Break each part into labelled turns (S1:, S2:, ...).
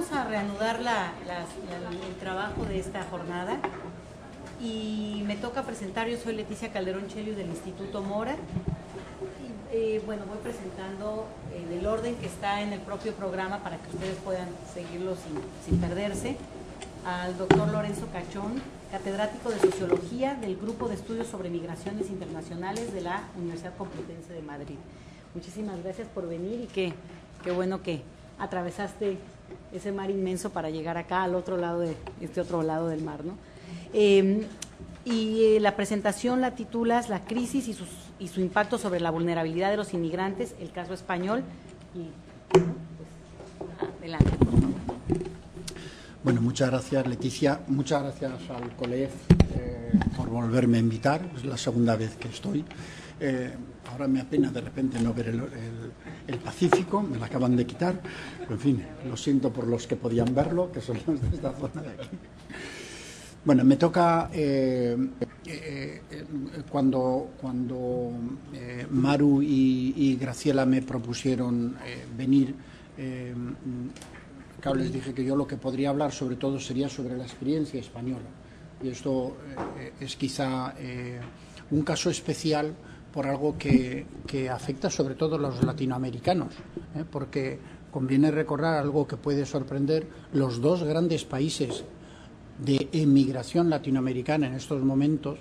S1: vamos a reanudar el trabajo de esta jornada y me toca presentar. Yo soy Leticia Calderón Chelio del Instituto Mora. Bueno, voy presentando del orden que está en el propio programa para que ustedes puedan seguirlo sin perderse. Al doctor Lorenzo Cachón, catedrático de Sociología del Grupo de Estudios sobre Migraciones Internacionales de la Universidad Complutense de Madrid. Muchísimas gracias por venir y qué bueno que atravesaste ese mar inmenso para llegar acá al otro lado de este otro lado del mar, ¿no? La presentación la titulas La crisis y su impacto sobre la vulnerabilidad de los inmigrantes, el caso español. Y bueno, pues, adelante, por favor.
S2: Bueno, muchas gracias, Leticia. Muchas gracias al COLEF por volverme a invitar. Es la segunda vez que estoy. Ahora me apena de repente no ver el Pacífico, me lo acaban de quitar. En fin, lo siento por los que podían verlo, que son los de esta zona de aquí. Bueno, me toca cuando Maru y Graciela me propusieron venir, claro, les dije que yo lo que podría hablar sobre todo sería sobre la experiencia española. Y esto es quizá un caso especial por algo que afecta sobre todo a los latinoamericanos, porque conviene recordar algo que puede sorprender: los dos grandes países de emigración latinoamericana en estos momentos,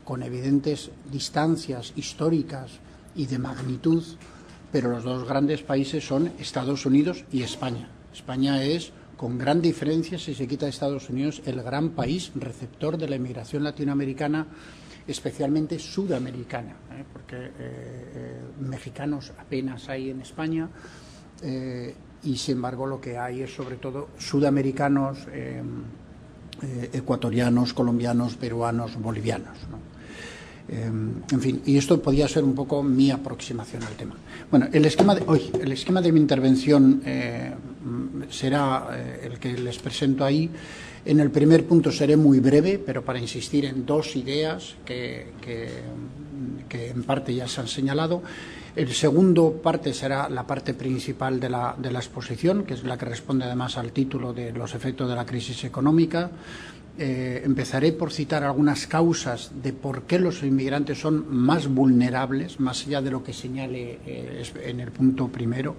S2: con evidentes distancias históricas y de magnitud, pero los dos grandes países son Estados Unidos y España. España es, con gran diferencia, si se quita Estados Unidos, el gran país receptor de la emigración latinoamericana, especialmente sudamericana, porque mexicanos apenas hay en España, y sin embargo lo que hay es sobre todo sudamericanos, ecuatorianos, colombianos, peruanos, bolivianos, ¿no? En fin, y esto podía ser un poco mi aproximación al tema. Bueno, el esquema de mi intervención será el que les presento ahí. En el primer punto seré muy breve, pero para insistir en dos ideas que en parte ya se han señalado. El segundo parte será la parte principal de la exposición, que es la que responde además al título de los efectos de la crisis económica. Empezaré por citar algunas causas de por qué los inmigrantes son más vulnerables, más allá de lo que señale en el punto primero.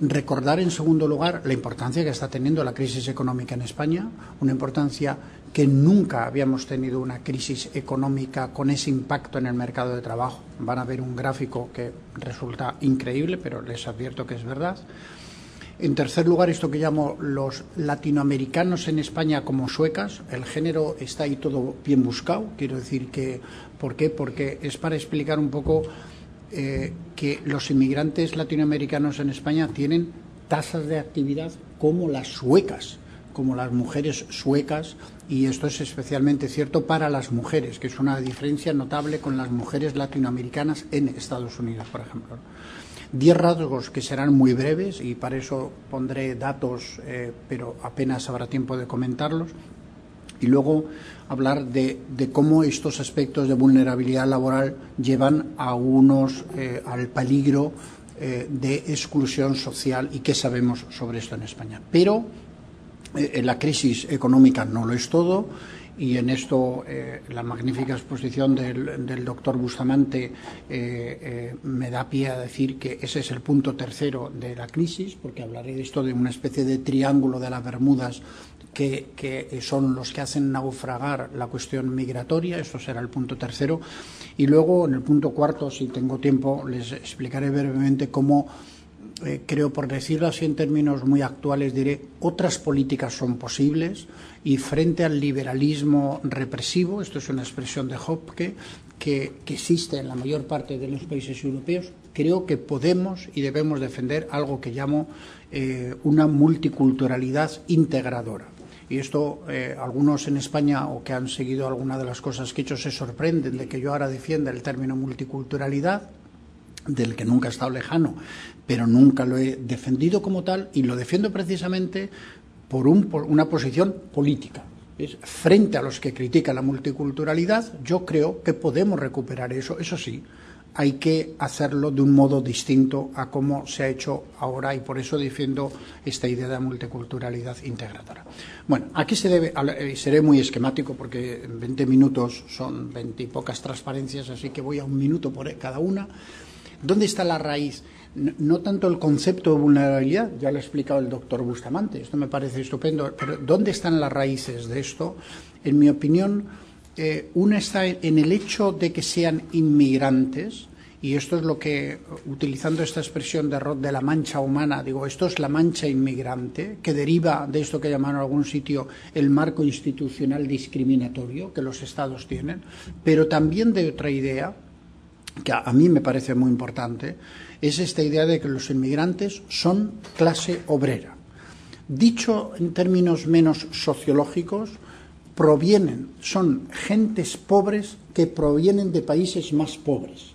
S2: Recordar, en segundo lugar, la importancia que está teniendo la crisis económica en España, una importancia que nunca habíamos tenido una crisis económica con ese impacto en el mercado de trabajo. Van a ver un gráfico que resulta increíble, pero les advierto que es verdad. En tercer lugar, esto que llamo los latinoamericanos en España como suecas. El género está ahí todo bien buscado. Quiero decir que, ¿por qué? Porque es para explicar un poco que los inmigrantes latinoamericanos en España tienen tasas de actividad como las suecas, como las mujeres suecas, y esto es especialmente cierto para las mujeres, que es una diferencia notable con las mujeres latinoamericanas en Estados Unidos, por ejemplo. 10 rasgos que serán muy breves, y para eso pondré datos, pero apenas habrá tiempo de comentarlos. Y luego hablar de cómo estos aspectos de vulnerabilidad laboral llevan a unos al peligro de exclusión social, y qué sabemos sobre esto en España. Pero la crisis económica no lo es todo, y en esto la magnífica exposición del doctor Bustamante me da pie a decir que ese es el punto tercero de la crisis, porque hablaré de esto de una especie de triángulo de las Bermudas que son los que hacen naufragar la cuestión migratoria. Esto será el punto tercero. Y luego, en el punto cuarto, si tengo tiempo, les explicaré brevemente cómo, creo, por decirlo así en términos muy actuales, diré, otras políticas son posibles, y frente al liberalismo represivo, esto es una expresión de Hopke, que existe en la mayor parte de los países europeos, creo que podemos y debemos defender algo que llamo una multiculturalidad integradora. Y esto, algunos en España, o que han seguido alguna de las cosas que he hecho, se sorprenden de que yo ahora defienda el término multiculturalidad, del que nunca he estado lejano, pero nunca lo he defendido como tal, y lo defiendo precisamente por una posición política. Frente a los que critican la multiculturalidad, yo creo que podemos recuperar eso. Eso sí, hay que hacerlo de un modo distinto a cómo se ha hecho ahora, y por eso defiendo esta idea de multiculturalidad integradora. Bueno, aquí se debe, seré muy esquemático porque en 20 minutos son 20 y pocas transparencias, así que voy a un minuto por cada una. ¿Dónde está la raíz? No tanto el concepto de vulnerabilidad, ya lo ha explicado el doctor Bustamante, esto me parece estupendo, pero ¿dónde están las raíces de esto? En mi opinión, una está en el hecho de que sean inmigrantes, y esto es lo que, utilizando esta expresión de la mancha humana, digo, esto es la mancha inmigrante, que deriva de esto que llamaron en algún sitio el marco institucional discriminatorio que los Estados tienen, pero también de otra idea, que a mí me parece muy importante, es esta idea de que los inmigrantes son clase obrera. Dicho en términos menos sociológicos, son gentes pobres que provienen de países más pobres,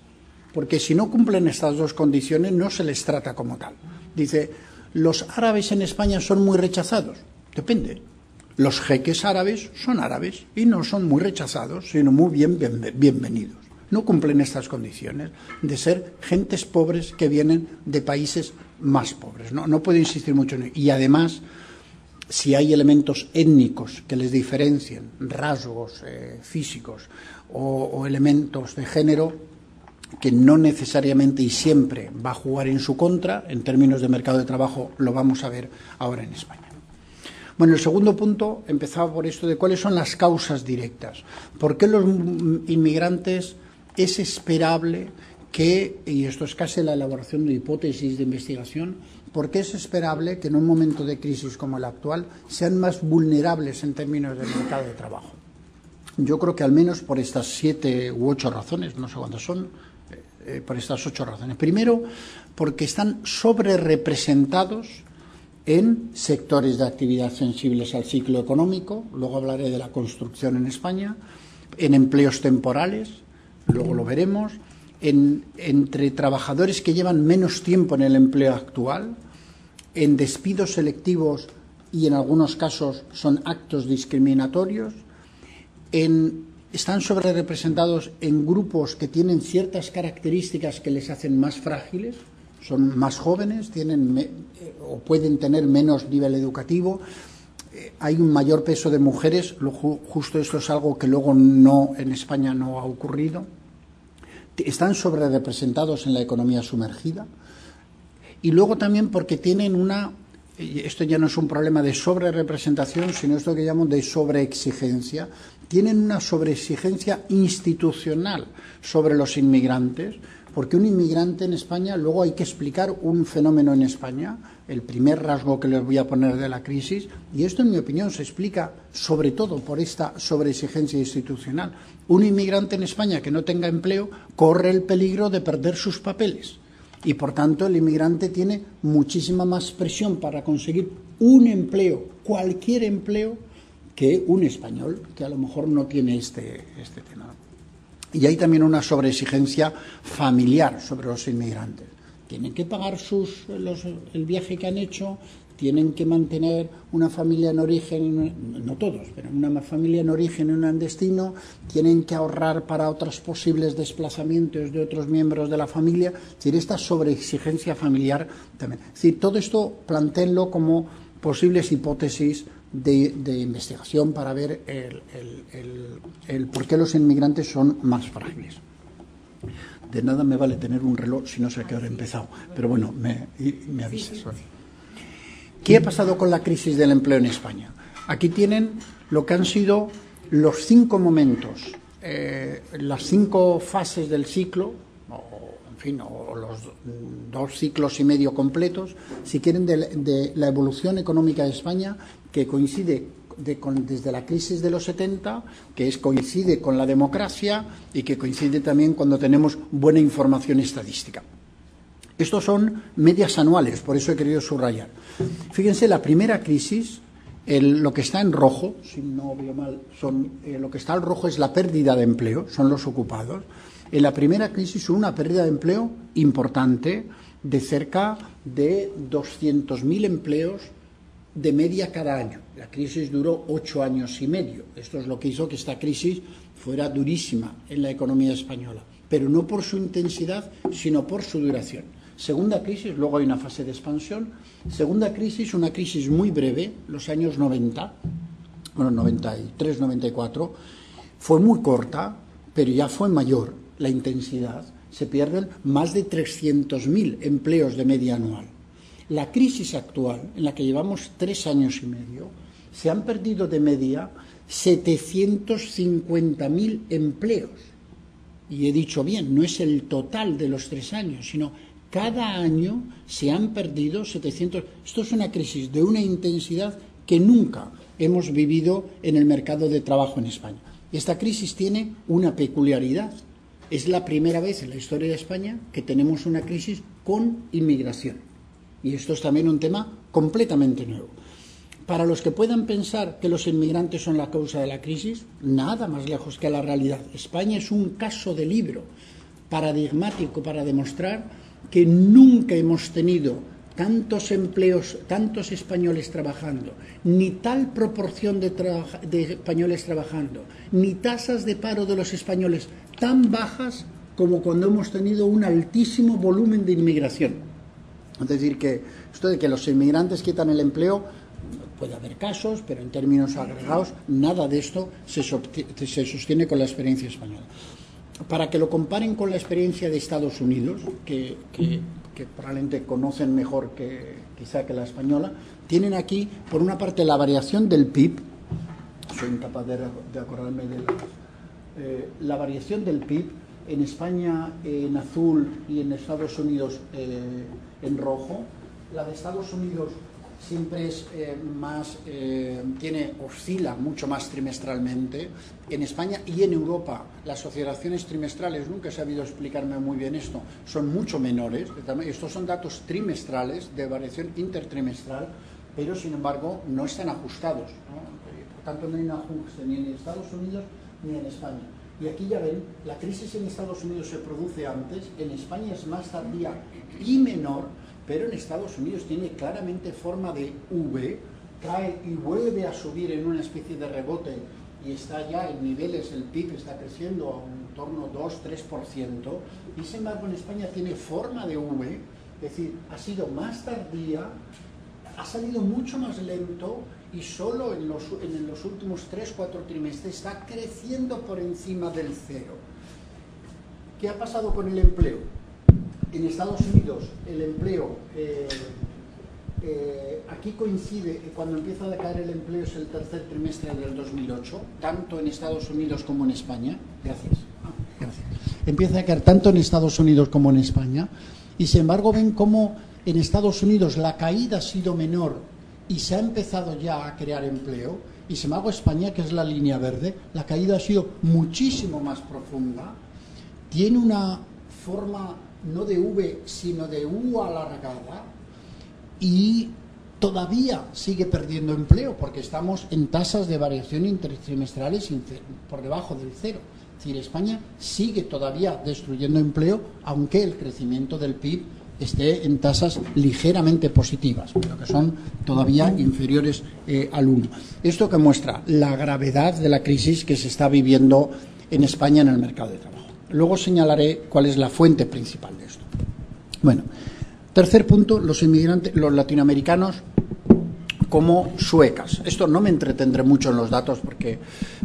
S2: porque si no cumplen estas dos condiciones no se les trata como tal. Dice, ¿los árabes en España son muy rechazados? Depende. Los jeques árabes son árabes y no son muy rechazados, sino muy bienvenidos. No cumplen estas condiciones de ser gentes pobres que vienen de países más pobres. No puedo insistir mucho en ello. Y además, si hay elementos étnicos que les diferencien, rasgos físicos o elementos de género, que no necesariamente y siempre va a jugar en su contra, en términos de mercado de trabajo lo vamos a ver ahora en España. Bueno, el segundo punto empezaba por esto de cuáles son las causas directas. ¿Por qué los inmigrantes es esperable que, y esto es casi la elaboración de hipótesis de investigación, por qué es esperable que en un momento de crisis como el actual sean más vulnerables en términos del mercado de trabajo? Yo creo que al menos por estas 7 u 8 razones, no sé cuántas son, por estas 8 razones. Primero, porque están sobrerepresentados en sectores de actividad sensibles al ciclo económico, luego hablaré de la construcción en España, en empleos temporales, luego lo veremos, entre trabajadores que llevan menos tiempo en el empleo actual, en despidos selectivos y en algunos casos son actos discriminatorios, están sobrerepresentados en grupos que tienen ciertas características que les hacen más frágiles, son más jóvenes, o pueden tener menos nivel educativo, hay un mayor peso de mujeres, justo esto es algo que luego en España no ha ocurrido, están sobrerepresentados en la economía sumergida, y luego también porque tienen esto ya no es un problema de sobrerepresentación, sino esto que llamo de sobreexigencia, tienen una sobreexigencia institucional sobre los inmigrantes, porque un inmigrante en España, luego hay que explicar un fenómeno en España, el primer rasgo que les voy a poner de la crisis, y esto en mi opinión se explica sobre todo por esta sobreexigencia institucional. Un inmigrante en España que no tenga empleo corre el peligro de perder sus papeles. Y, por tanto, el inmigrante tiene muchísima más presión para conseguir un empleo, cualquier empleo, que un español, que a lo mejor no tiene este tema. Y hay también una sobreexigencia familiar sobre los inmigrantes. Tienen que pagar el viaje que han hecho, tienen que mantener una familia en origen, no todos, pero una familia en origen y una en destino, tienen que ahorrar para otros posibles desplazamientos de otros miembros de la familia, es decir, esta sobreexigencia familiar también. Es decir, todo esto plantéenlo como posibles hipótesis de investigación para ver el por qué los inmigrantes son más frágiles. De nada me vale tener un reloj si no sé a qué hora he empezado, pero bueno, me avisas. Sí. ¿Qué ha pasado con la crisis del empleo en España? Aquí tienen lo que han sido los 5 momentos, las 5 fases del ciclo, o los 2 ciclos y medio completos, si quieren, de la evolución económica de España, que coincide desde la crisis de los 70, coincide con la democracia y que coincide también cuando tenemos buena información estadística. Estos son medias anuales, por eso he querido subrayar. Fíjense, la primera crisis, lo que está en rojo, si no veo mal, lo que está en rojo es la pérdida de empleo, son los ocupados. En la primera crisis hubo una pérdida de empleo importante de cerca de 200.000 empleos de media cada año. La crisis duró 8 años y medio. Esto es lo que hizo que esta crisis fuera durísima en la economía española. pero no por su intensidad, sino por su duración. Segunda crisis, luego hay una fase de expansión. Segunda crisis, una crisis muy breve, los años 90, bueno, 93, 94, fue muy corta, pero ya fue mayor la intensidad. Se pierden más de 300.000 empleos de media anual. La crisis actual, en la que llevamos 3 años y medio, se han perdido de media 750.000 empleos. Y he dicho bien, no es el total de los 3 años, sino cada año se han perdido 700. Esto es una crisis de una intensidad que nunca hemos vivido en el mercado de trabajo en España. Esta crisis tiene una peculiaridad. Es la primera vez en la historia de España que tenemos una crisis con inmigración. Y esto es también un tema completamente nuevo. Para los que puedan pensar que los inmigrantes son la causa de la crisis, nada más lejos que la realidad. España es un caso de libro paradigmático para demostrar que nunca hemos tenido tantos empleos, tantos españoles trabajando, ni tal proporción de españoles trabajando, ni tasas de paro de los españoles tan bajas como cuando hemos tenido un altísimo volumen de inmigración. Es decir, que esto de que los inmigrantes quitan el empleo, puede haber casos, pero en términos agregados, nada de esto se sostiene con la experiencia española. Para que lo comparen con la experiencia de Estados Unidos, que probablemente conocen mejor quizá que la española, tienen aquí, por una parte, la variación del PIB, soy incapaz de acordarme de la variación del PIB, en España en azul y en Estados Unidos en rojo. La de Estados Unidos siempre es oscila mucho más trimestralmente. En España y en Europa las oscilaciones trimestrales, nunca he sabido explicarme muy bien esto, son mucho menores. Estos son datos trimestrales de variación intertrimestral, pero sin embargo no están ajustados, ¿no? Por tanto no hay un ajuste ni en Estados Unidos ni en España. Y aquí ya ven, la crisis en Estados Unidos se produce antes, en España es más tardía y menor, pero en Estados Unidos tiene claramente forma de V, cae y vuelve a subir en una especie de rebote y está ya en niveles, el PIB está creciendo a un torno 2-3%, y sin embargo en España tiene forma de V, es decir, ha sido más tardía, ha salido mucho más lento y solo en los últimos 3-4 trimestres está creciendo por encima del cero. ¿Qué ha pasado con el empleo? En Estados Unidos el empleo, aquí coincide, cuando empieza a decaer el empleo es el tercer trimestre del 2008, tanto en Estados Unidos como en España. Gracias. Empieza a decaer tanto en Estados Unidos como en España, y sin embargo ven cómo en Estados Unidos la caída ha sido menor y se ha empezado ya a crear empleo, y sin embargo España, que es la línea verde, la caída ha sido muchísimo más profunda, tiene una forma no de V, sino de U alargada, y todavía sigue perdiendo empleo, porque estamos en tasas de variación intertrimestrales por debajo del cero. Es decir, España sigue todavía destruyendo empleo, aunque el crecimiento del PIB esté en tasas ligeramente positivas, pero que son todavía inferiores al 1. Esto que muestra la gravedad de la crisis que se está viviendo en España en el mercado de trabajo. Luego señalaré cuál es la fuente principal de esto. Bueno, tercer punto, los inmigrantes, los latinoamericanos como suecas. Esto no me entretendré mucho en los datos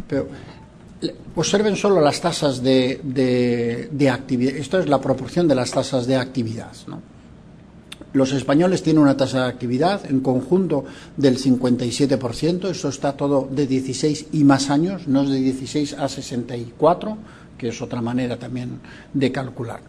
S2: pero observen solo las tasas de actividad. Esto es la proporción de las tasas de actividad, ¿no? Los españoles tienen una tasa de actividad en conjunto del 57%. Eso está todo de 16 y más años, no es de 16 a 64, que es otra manera también de calcular.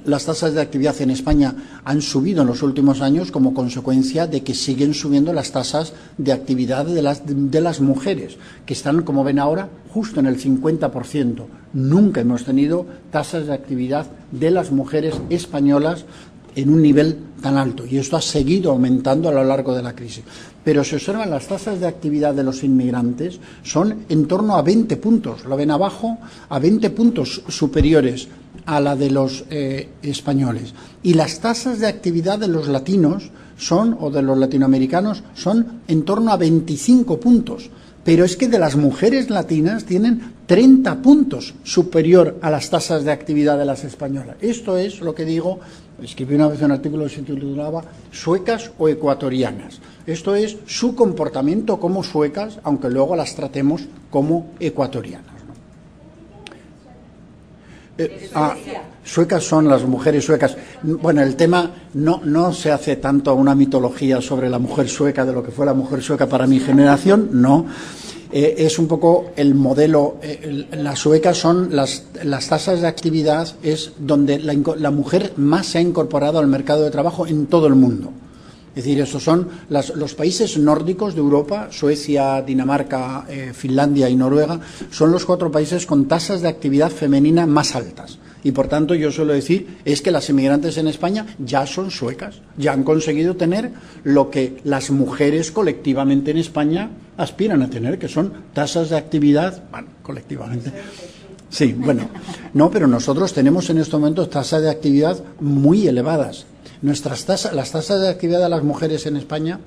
S2: Las tasas de actividad en España han subido en los últimos años como consecuencia de que siguen subiendo las tasas de actividad de las mujeres, que están, como ven ahora, justo en el 50%. Nunca hemos tenido tasas de actividad de las mujeres españolas en un nivel tan alto, y esto ha seguido aumentando a lo largo de la crisis. Pero se observan las tasas de actividad de los inmigrantes son en torno a 20 puntos, lo ven abajo, a 20 puntos superiores a la de los españoles. Y las tasas de actividad de los latinos o de los latinoamericanos son en torno a 25 puntos. Pero es que de las mujeres latinas tienen 30 puntos superior a las tasas de actividad de las españolas. Esto es lo que digo, escribí una vez un artículo que se titulaba «Suecas o ecuatorianas». Esto es su comportamiento como suecas, aunque luego las tratemos como ecuatorianas. Suecas son las mujeres suecas. Bueno, el tema no se hace tanto una mitología sobre la mujer sueca, de lo que fue la mujer sueca para mi generación, no. Es un poco el modelo. Las suecas son las tasas de actividad, es donde la mujer más se ha incorporado al mercado de trabajo en todo el mundo. Es decir, estos son los países nórdicos de Europa, Suecia, Dinamarca, Finlandia y Noruega, son los 4 países con tasas de actividad femenina más altas. Y por tanto yo suelo decir, es que las inmigrantes en España ya son suecas, ya han conseguido tener lo que las mujeres colectivamente en España aspiran a tener, que son tasas de actividad, bueno, colectivamente. Sí, bueno, no, pero nosotros tenemos en estos momentos tasas de actividad muy elevadas. Las tasas de actividad de las mujeres en España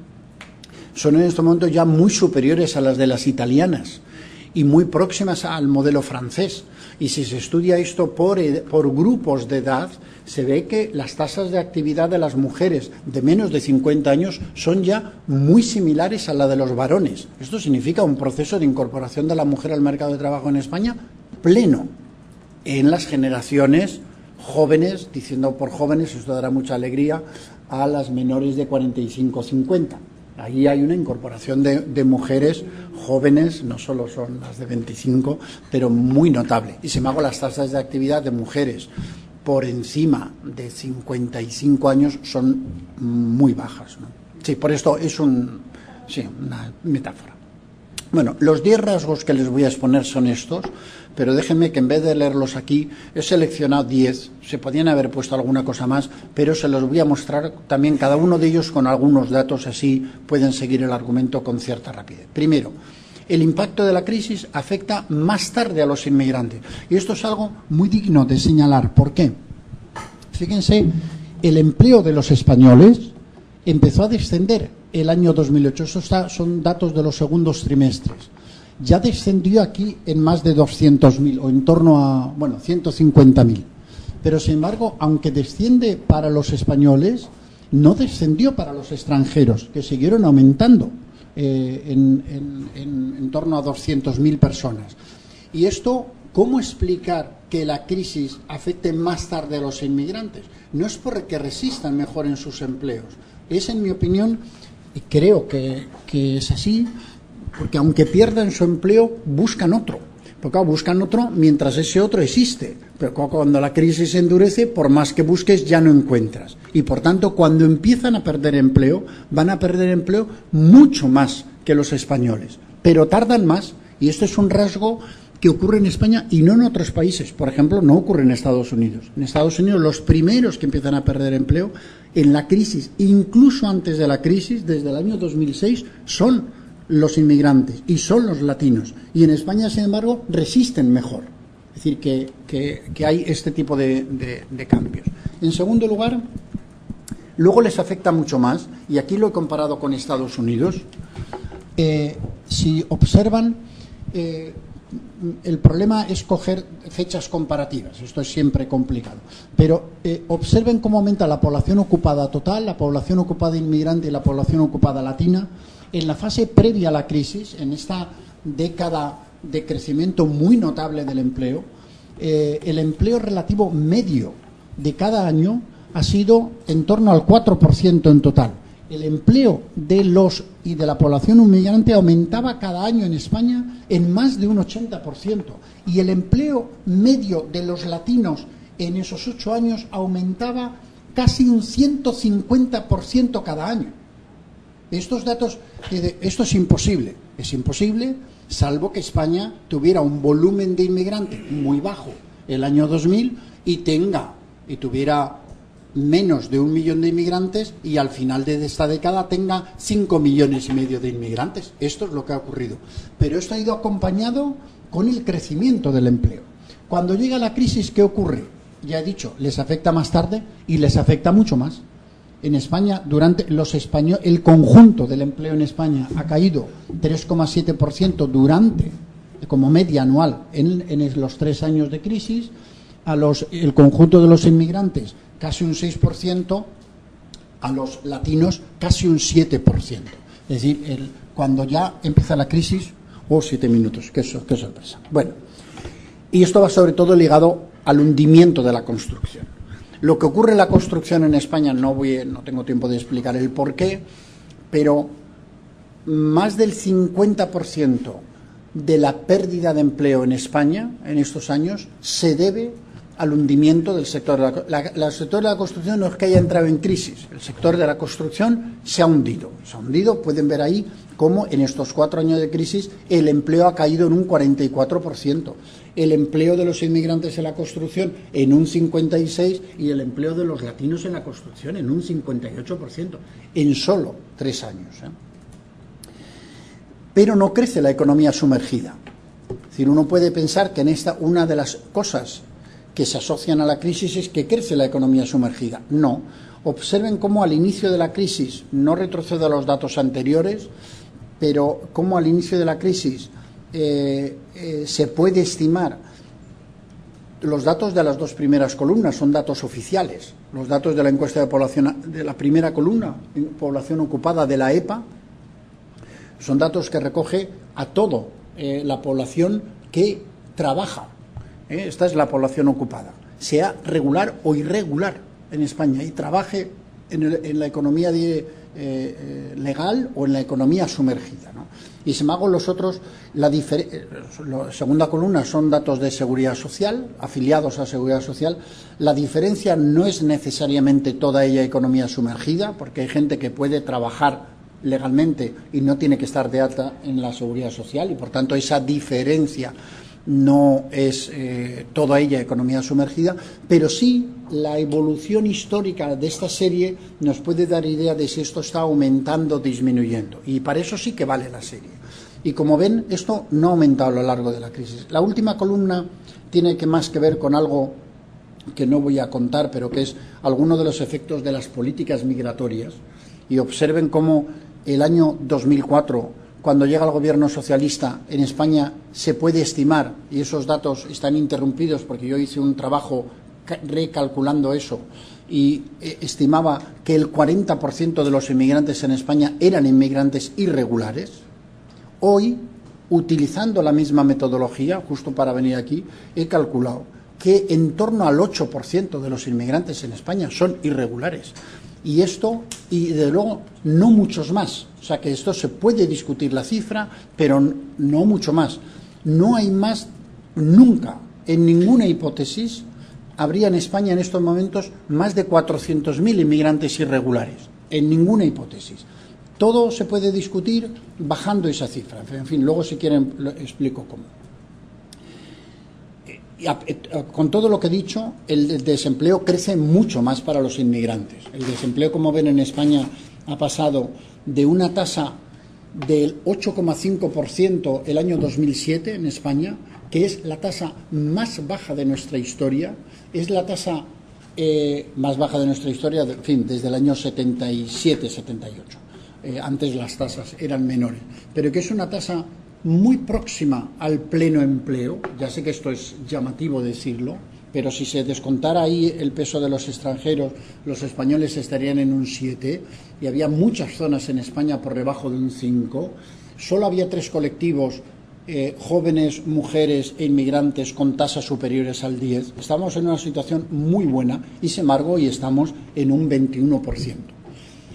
S2: son en estos momentos ya muy superiores a las de las italianas y muy próximas al modelo francés. Y si se estudia esto por grupos de edad, se ve que las tasas de actividad de las mujeres de menos de 50 años son ya muy similares a la de los varones. Esto significa un proceso de incorporación de la mujer al mercado de trabajo en España pleno en las generaciones jóvenes, diciendo por jóvenes, esto dará mucha alegría, a las menores de 45-50. Ahí hay una incorporación de mujeres jóvenes, no solo son las de 25, pero muy notable. Y sin embargo, las tasas de actividad de mujeres por encima de 55 años son muy bajas, ¿no? Sí, por esto es una metáfora. Bueno, los 10 rasgos que les voy a exponer son estos, pero déjenme que en vez de leerlos aquí, he seleccionado 10, se podían haber puesto alguna cosa más, pero se los voy a mostrar también cada uno de ellos con algunos datos, así pueden seguir el argumento con cierta rapidez. Primero, el impacto de la crisis afecta más tarde a los inmigrantes, y esto es algo muy digno de señalar. ¿Por qué? Fíjense, el empleo de los españoles empezó a descender el año 2008, estos son datos de los segundos trimestres. Ya descendió aquí en más de 200.000 o en torno a, 150.000. Pero sin embargo, aunque desciende para los españoles, no descendió para los extranjeros, que siguieron aumentando en torno a 200.000 personas. Y esto, ¿cómo explicar que la crisis afecte más tarde a los inmigrantes? No es porque resistan mejor en sus empleos. Es, en mi opinión, y creo que es así, porque aunque pierdan su empleo, buscan otro. Porque buscan otro mientras ese otro existe. Pero cuando la crisis se endurece, por más que busques, ya no encuentras. Y por tanto, cuando empiezan a perder empleo, van a perder empleo mucho más que los españoles. Pero tardan más, y esto es un rasgo que ocurre en España y no en otros países. Por ejemplo, no ocurre en Estados Unidos. En Estados Unidos, los primeros que empiezan a perder empleo en la crisis, incluso antes de la crisis, desde el año 2006, son los inmigrantes y son los latinos. Y en España, sin embargo, resisten mejor. Es decir, que hay este tipo de cambios. En segundo lugar, luego les afecta mucho más, y aquí lo he comparado con Estados Unidos. Si observan, el problema es coger fechas comparativas, esto es siempre complicado, pero observen cómo aumenta la población ocupada total, la población ocupada inmigrante y la población ocupada latina en la fase previa a la crisis, en esta década de crecimiento muy notable del empleo. El empleo relativo medio de cada año ha sido en torno al 4% en total. El empleo de los y de la población inmigrante aumentaba cada año en España en más de un 80%. Y el empleo medio de los latinos en esos 8 años aumentaba casi un 150% cada año. Estos datos, esto es imposible salvo que España tuviera un volumen de inmigrantes muy bajo el año 2000 y tuviera menos de 1 millón de inmigrantes y al final de esta década tenga 5,5 millones de inmigrantes. Esto es lo que ha ocurrido. Pero esto ha ido acompañado con el crecimiento del empleo. Cuando llega la crisis, ¿qué ocurre? Ya he dicho, les afecta más tarde y les afecta mucho más. En España, el conjunto del empleo en España ha caído 3,7% como media anual en los 3 años de crisis. El conjunto de los inmigrantes casi un 6%, a los latinos casi un 7%. Es decir, cuando ya empieza la crisis, 7 minutos, qué sorpresa. Bueno, y esto va sobre todo ligado al hundimiento de la construcción. Lo que ocurre en la construcción en España, no tengo tiempo de explicar el porqué, pero más del 50% de la pérdida de empleo en España en estos años se debe al hundimiento del sector de el sector de la construcción. No es que haya entrado en crisis, el sector de la construcción se ha hundido. Pueden ver ahí cómo en estos 4 años de crisis el empleo ha caído en un 44%, el empleo de los inmigrantes en la construcción en un 56% y el empleo de los latinos en la construcción en un 58%, en solo 3 años. Pero no crece la economía sumergida. Es decir, uno puede pensar que una de las cosas que se asocian a la crisis es que crece la economía sumergida. No. Observen cómo al inicio de la crisis, no retrocedo a los datos anteriores, pero cómo al inicio de la crisis se puede estimar, los datos de las 2 primeras columnas son datos oficiales, los datos de la encuesta de población de la primera columna, población ocupada de la EPA, son datos que recoge a toda la población que trabaja. Esta es la población ocupada, sea regular o irregular en España, y trabaje en la economía legal o en la economía sumergida, ¿no? Y sin embargo, la segunda columna son datos de seguridad social, afiliados a seguridad social. La diferencia no es necesariamente toda ella economía sumergida, porque hay gente que puede trabajar legalmente y no tiene que estar de alta en la seguridad social, y por tanto esa diferencia no es toda ella economía sumergida, pero sí la evolución histórica de esta serie nos puede dar idea de si esto está aumentando o disminuyendo, y para eso sí que vale la serie. Y como ven, esto no ha aumentado a lo largo de la crisis. La última columna tiene más que ver con algo que no voy a contar, pero que es alguno de los efectos de las políticas migratorias. Y observen cómo el año 2004, cuando llega el gobierno socialista en España, se puede estimar, y esos datos están interrumpidos porque yo hice un trabajo recalculando eso, y estimaba que el 40% de los inmigrantes en España eran inmigrantes irregulares. Hoy, utilizando la misma metodología, justo para venir aquí, he calculado que en torno al 8% de los inmigrantes en España son irregulares. Y desde luego, no muchos más. O sea que esto se puede discutir la cifra, pero no mucho más. No hay más, nunca, en ninguna hipótesis, habría en España en estos momentos más de 400.000 inmigrantes irregulares. En ninguna hipótesis. Todo se puede discutir bajando esa cifra. En fin, luego si quieren lo explico cómo. Con todo lo que he dicho, el desempleo crece mucho más para los inmigrantes. El desempleo, como ven, en España ha pasado de una tasa del 8,5% el año 2007 en España, que es la tasa más baja de nuestra historia, es la tasa más baja de nuestra historia, en fin, desde el año 77-78. Antes las tasas eran menores, pero que es una tasa muy próxima al pleno empleo. Ya sé que esto es llamativo decirlo, pero si se descontara ahí el peso de los extranjeros, los españoles estarían en un 7, y había muchas zonas en España por debajo de un 5. Solo había 3 colectivos, jóvenes, mujeres e inmigrantes, con tasas superiores al 10. Estábamos en una situación muy buena, y sin embargo hoy estamos en un 21%.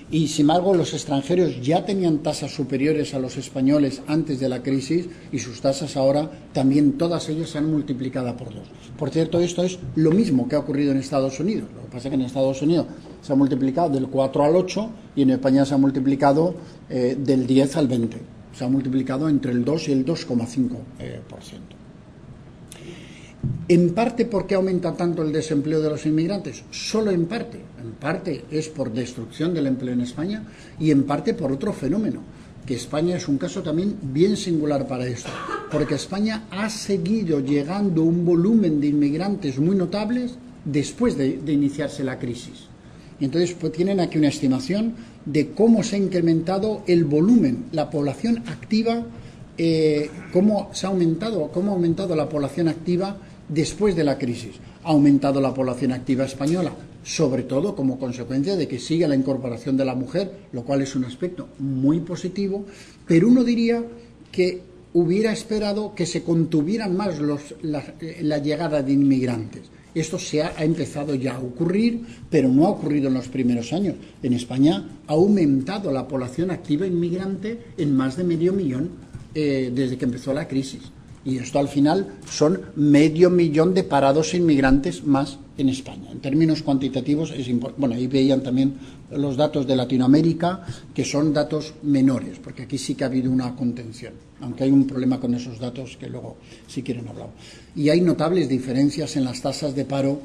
S2: Y sin embargo los extranjeros ya tenían tasas superiores a los españoles antes de la crisis, y sus tasas ahora también, todas ellas, se han multiplicado por 2. Por cierto, esto es lo mismo que ha ocurrido en Estados Unidos. Lo que pasa es que en Estados Unidos se ha multiplicado del 4 al 8 y en España se ha multiplicado del 10 al 20. Se ha multiplicado entre el 2 y el 2,5%. En parte, ¿por qué aumenta tanto el desempleo de los inmigrantes? Solo en parte. En parte es por destrucción del empleo en España, y en parte por otro fenómeno, que España es un caso también bien singular para esto, porque España ha seguido llegando un volumen de inmigrantes muy notables después de iniciarse la crisis. Y entonces pues, tienen aquí una estimación de cómo se ha incrementado el volumen, la población activa, cómo ha aumentado la población activa después de la crisis. Ha aumentado la población activa española, sobre todo como consecuencia de que sigue la incorporación de la mujer, lo cual es un aspecto muy positivo, pero uno diría que hubiera esperado que se contuvieran más la llegada de inmigrantes. Esto ha empezado ya a ocurrir, pero no ha ocurrido en los primeros años. En España ha aumentado la población activa inmigrante en más de 500.000 desde que empezó la crisis. Y esto al final son 500.000 de parados inmigrantes más en España. En términos cuantitativos es importante. Bueno, ahí veían también los datos de Latinoamérica, que son datos menores, porque aquí sí que ha habido una contención, aunque hay un problema con esos datos que luego, si quieren, hablamos. Y hay notables diferencias en las tasas de paro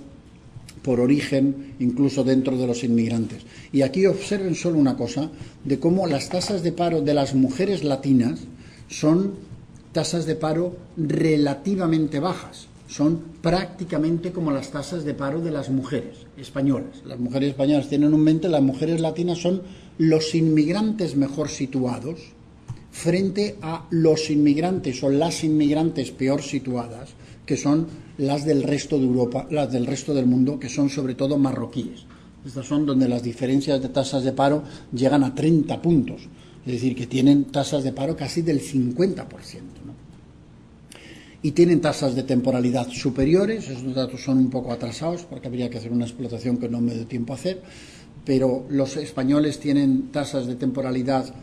S2: por origen, incluso dentro de los inmigrantes. Y aquí observen solo una cosa, de cómo las tasas de paro de las mujeres latinas son tasas de paro relativamente bajas, son prácticamente como las tasas de paro de las mujeres españolas. Las mujeres españolas tienen un 20, las mujeres latinas son los inmigrantes mejor situados frente a los inmigrantes o las inmigrantes peor situadas, que son las del resto de Europa, las del resto del mundo, que son sobre todo marroquíes. Estas son donde las diferencias de tasas de paro llegan a 30 puntos. Es decir, que tienen tasas de paro casi del 50%, ¿no? Y tienen tasas de temporalidad superiores. Esos datos son un poco atrasados porque habría que hacer una explotación que no me dio tiempo a hacer, pero los españoles tienen tasas de temporalidad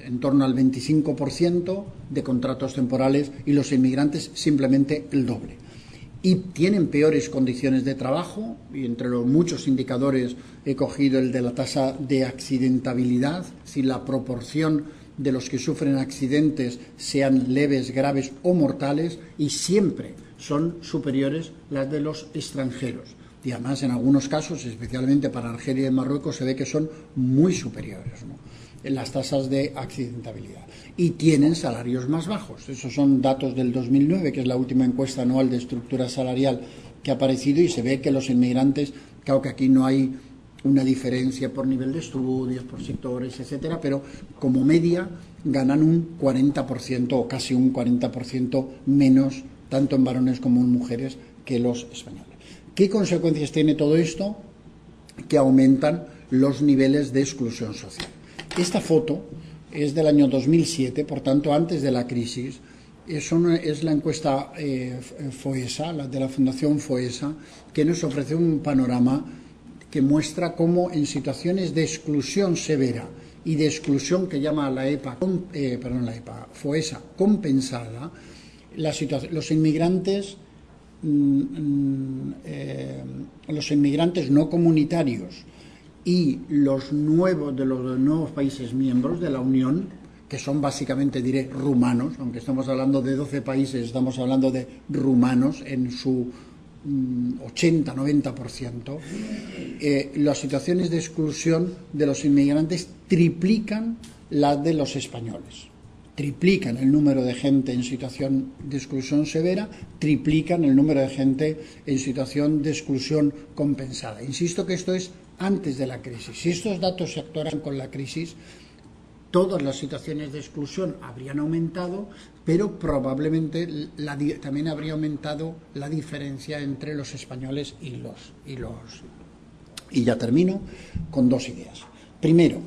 S2: en torno al 25% de contratos temporales y los inmigrantes simplemente el doble. Y tienen peores condiciones de trabajo, y entre los muchos indicadores he cogido el de la tasa de accidentabilidad, si la proporción de los que sufren accidentes sean leves, graves o mortales, y siempre son superiores las de los extranjeros. Y además en algunos casos, especialmente para Argelia y Marruecos, se ve que son muy superiores, ¿no?, en las tasas de accidentabilidad. Y tienen salarios más bajos. Esos son datos del 2009, que es la última encuesta anual de estructura salarial que ha aparecido, y se ve que los inmigrantes, claro que aquí no hay una diferencia por nivel de estudios, por sectores, etcétera, pero como media ganan un 40% o casi un 40% menos, tanto en varones como en mujeres, que los españoles. ¿Qué consecuencias tiene todo esto? Que aumentan los niveles de exclusión social. Esta foto es del año 2007, por tanto antes de la crisis. Es la encuesta FOESA, la de la Fundación FOESA, que nos ofrece un panorama que muestra cómo en situaciones de exclusión severa y de exclusión que llama la FOESA compensada, los inmigrantes no comunitarios y los nuevos países miembros de la Unión, que son básicamente, diré, rumanos, aunque estamos hablando de 12 países, estamos hablando de rumanos en su 80-90%, las situaciones de exclusión de los inmigrantes triplican las de los españoles. Triplican el número de gente en situación de exclusión severa, triplican el número de gente en situación de exclusión compensada. Insisto que esto es antes de la crisis. Si estos datos se actuaran con la crisis, todas las situaciones de exclusión habrían aumentado, pero probablemente también habría aumentado la diferencia entre los españoles y los. Y ya termino con dos ideas. Primero,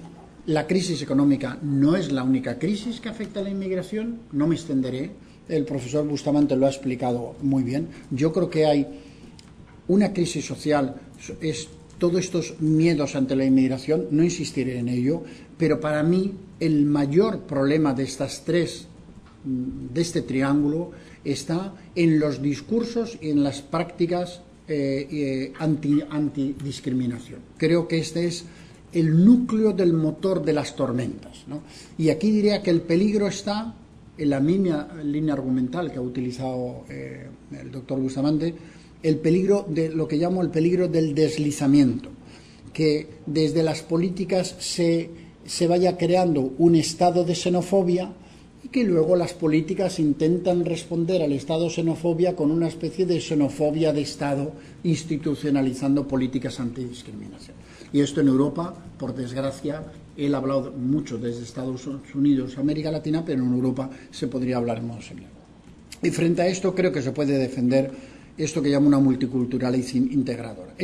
S2: la crisis económica no es la única crisis que afecta a la inmigración, no me extenderé, el profesor Bustamante lo ha explicado muy bien. Yo creo que hay una crisis social, es todos estos miedos ante la inmigración, no insistiré en ello, pero para mí el mayor problema de de este triángulo está en los discursos y en las prácticas antidiscriminación. Creo que este es el núcleo del motor de las tormentas, ¿no? Y aquí diría que el peligro está en la misma línea argumental que ha utilizado el doctor Bustamante, el peligro de lo que llamo el peligro del deslizamiento, que desde las políticas se vaya creando un estado de xenofobia y que luego las políticas intentan responder al estado xenofobia con una especie de xenofobia de Estado, institucionalizando políticas antidiscriminación. Y esto en Europa, por desgracia, él ha hablado mucho desde Estados Unidos, América Latina, pero en Europa se podría hablar en modo similar. Y frente a esto creo que se puede defender esto que llamo una multiculturalidad integradora.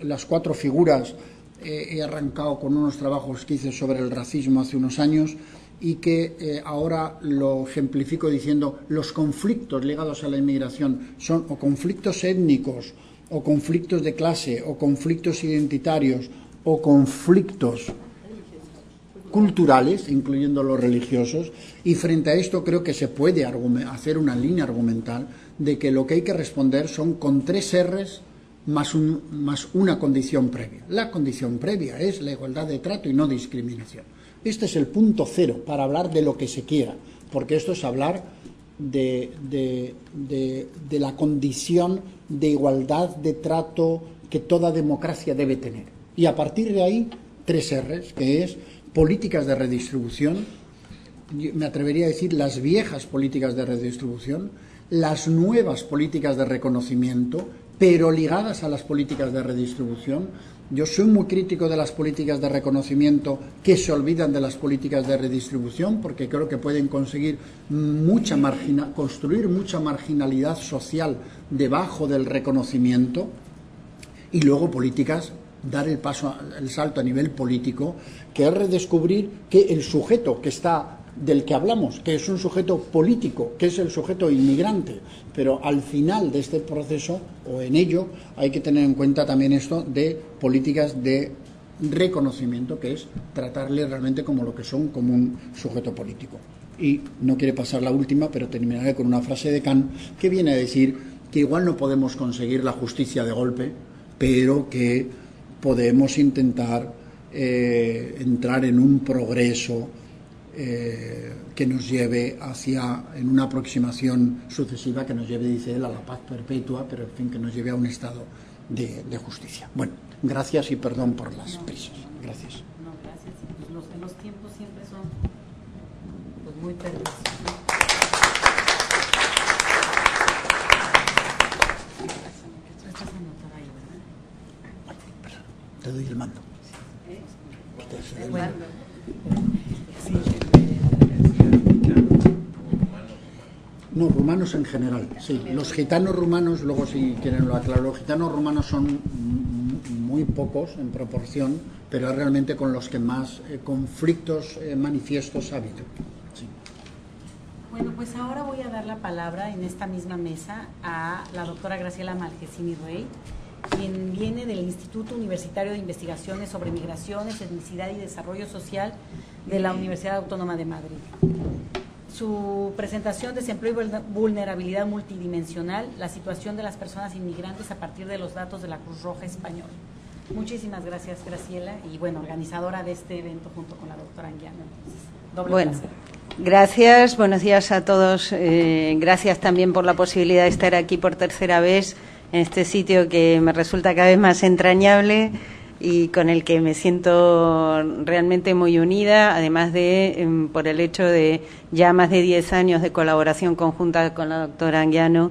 S2: Las 4 figuras he arrancado con unos trabajos que hice sobre el racismo hace unos años y que ahora lo ejemplifico diciendo los conflictos ligados a la inmigración son o conflictos étnicos, o conflictos de clase, o conflictos identitarios, o conflictos culturales, incluyendo los religiosos, y frente a esto creo que se puede hacer una línea argumental de que lo que hay que responder son con 3 R's más una condición previa. La condición previa es la igualdad de trato y no discriminación. Este es el punto cero para hablar de lo que se quiera, porque esto es hablar de la condición de igualdad de trato que toda democracia debe tener. Y a partir de ahí, 3 R's, que es políticas de redistribución, me atrevería a decir las viejas políticas de redistribución, las nuevas políticas de reconocimiento, pero ligadas a las políticas de redistribución. Yo soy muy crítico de las políticas de reconocimiento que se olvidan de las políticas de redistribución, porque creo que pueden conseguir construir mucha marginalidad social debajo del reconocimiento, y luego políticas, dar el salto a nivel político, que es redescubrir que el sujeto del que hablamos, que es un sujeto político, que es el sujeto inmigrante, pero al final de este proceso, o en ello, hay que tener en cuenta también esto de políticas de reconocimiento, que es tratarle realmente como lo que son, como un sujeto político. Y no quiere pasar la última, pero terminaré con una frase de Kant que viene a decir que igual no podemos conseguir la justicia de golpe, pero que podemos intentar entrar en un progreso que nos lleve en una aproximación sucesiva, que nos lleve, dice él, a la paz perpetua, pero en fin, que nos lleve a un estado de justicia. Bueno, gracias y perdón por las prisas. Gracias.
S1: No, gracias. Pues los tiempos siempre son pues muy perversos, ¿no? Estás anotada ahí, ¿verdad?
S2: Te doy el mando.
S1: Bueno.
S2: No, rumanos en general, sí. Los gitanos rumanos, luego si quieren lo aclaro, los gitanos rumanos son muy pocos en proporción, pero es realmente con los que más conflictos manifiestos ha habido. Sí.
S1: Bueno, pues ahora voy a dar la palabra en esta misma mesa a la doctora Graciela Marchesini Rey, quien viene del Instituto Universitario de Investigaciones sobre Migraciones, Etnicidad y Desarrollo Social de la Universidad Autónoma de Madrid. Su presentación, Desempleo y vulnerabilidad multidimensional, la situación de las personas inmigrantes a partir de los datos de la Cruz Roja Española. Muchísimas gracias, Graciela, y bueno, organizadora de este evento junto con la doctora Anguiano.
S3: Bueno, gracias, buenos días a todos. Gracias también por la posibilidad de estar aquí por tercera vez en este sitio que me resulta cada vez más entrañable y con el que me siento realmente muy unida, además de por el hecho de ya más de 10 años de colaboración conjunta con la doctora Anguiano,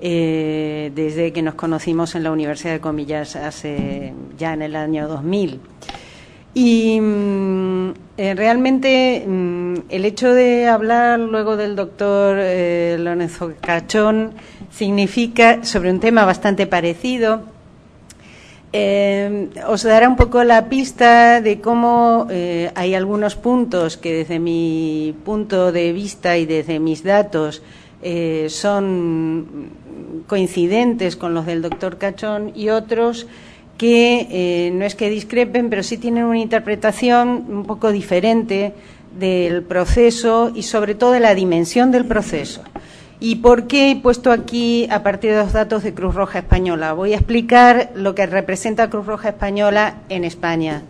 S3: desde que nos conocimos en la Universidad de Comillas hace ya en el año 2000. Y realmente el hecho de hablar luego del doctor Lorenzo Cachón significa sobre un tema bastante parecido. Os dará un poco la pista de cómo hay algunos puntos que desde mi punto de vista y desde mis datos son coincidentes con los del doctor Cachón y otros que no es que discrepen, pero sí tienen una interpretación un poco diferente del proceso y sobre todo de la dimensión del proceso. ¿Y por qué he puesto aquí a partir de los datos de Cruz Roja Española? Voy a explicar lo que representa Cruz Roja Española en España.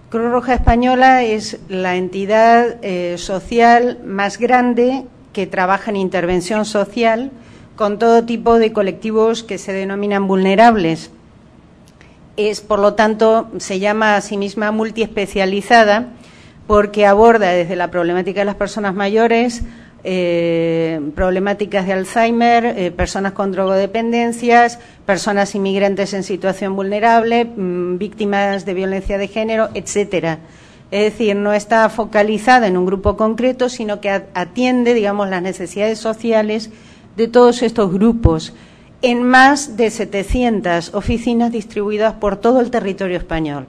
S3: Cruz Roja Española es la entidad social más grande que trabaja en intervención social con todo tipo de colectivos que se denominan vulnerables. Es, por lo tanto, se llama a sí misma multiespecializada porque aborda desde la problemática de las personas mayores, problemáticas de Alzheimer, personas con drogodependencias, personas inmigrantes en situación vulnerable, víctimas de violencia de género, etcétera. Es decir, no está focalizada en un grupo concreto, sino que atiende, digamos, las necesidades sociales de todos estos grupos en más de 700 oficinas distribuidas por todo el territorio español.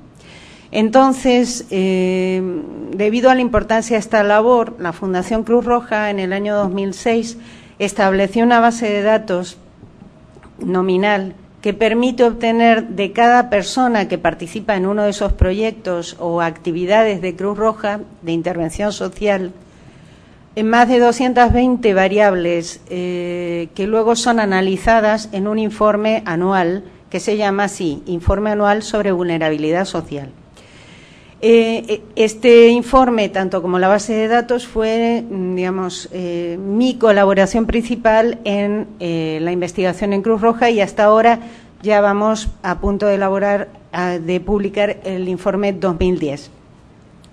S3: Entonces, debido a la importancia de esta labor, la Fundación Cruz Roja en el año 2006 estableció una base de datos nominal que permite obtener de cada persona que participa en uno de esos proyectos o actividades de Cruz Roja de intervención social en más de 220 variables que luego son analizadas en un informe anual que se llama así, Informe Anual sobre Vulnerabilidad Social. Este informe, tanto como la base de datos, fue, digamos, mi colaboración principal en la investigación en Cruz Roja, y hasta ahora ya vamos a punto de elaborar, de publicar el informe 2010.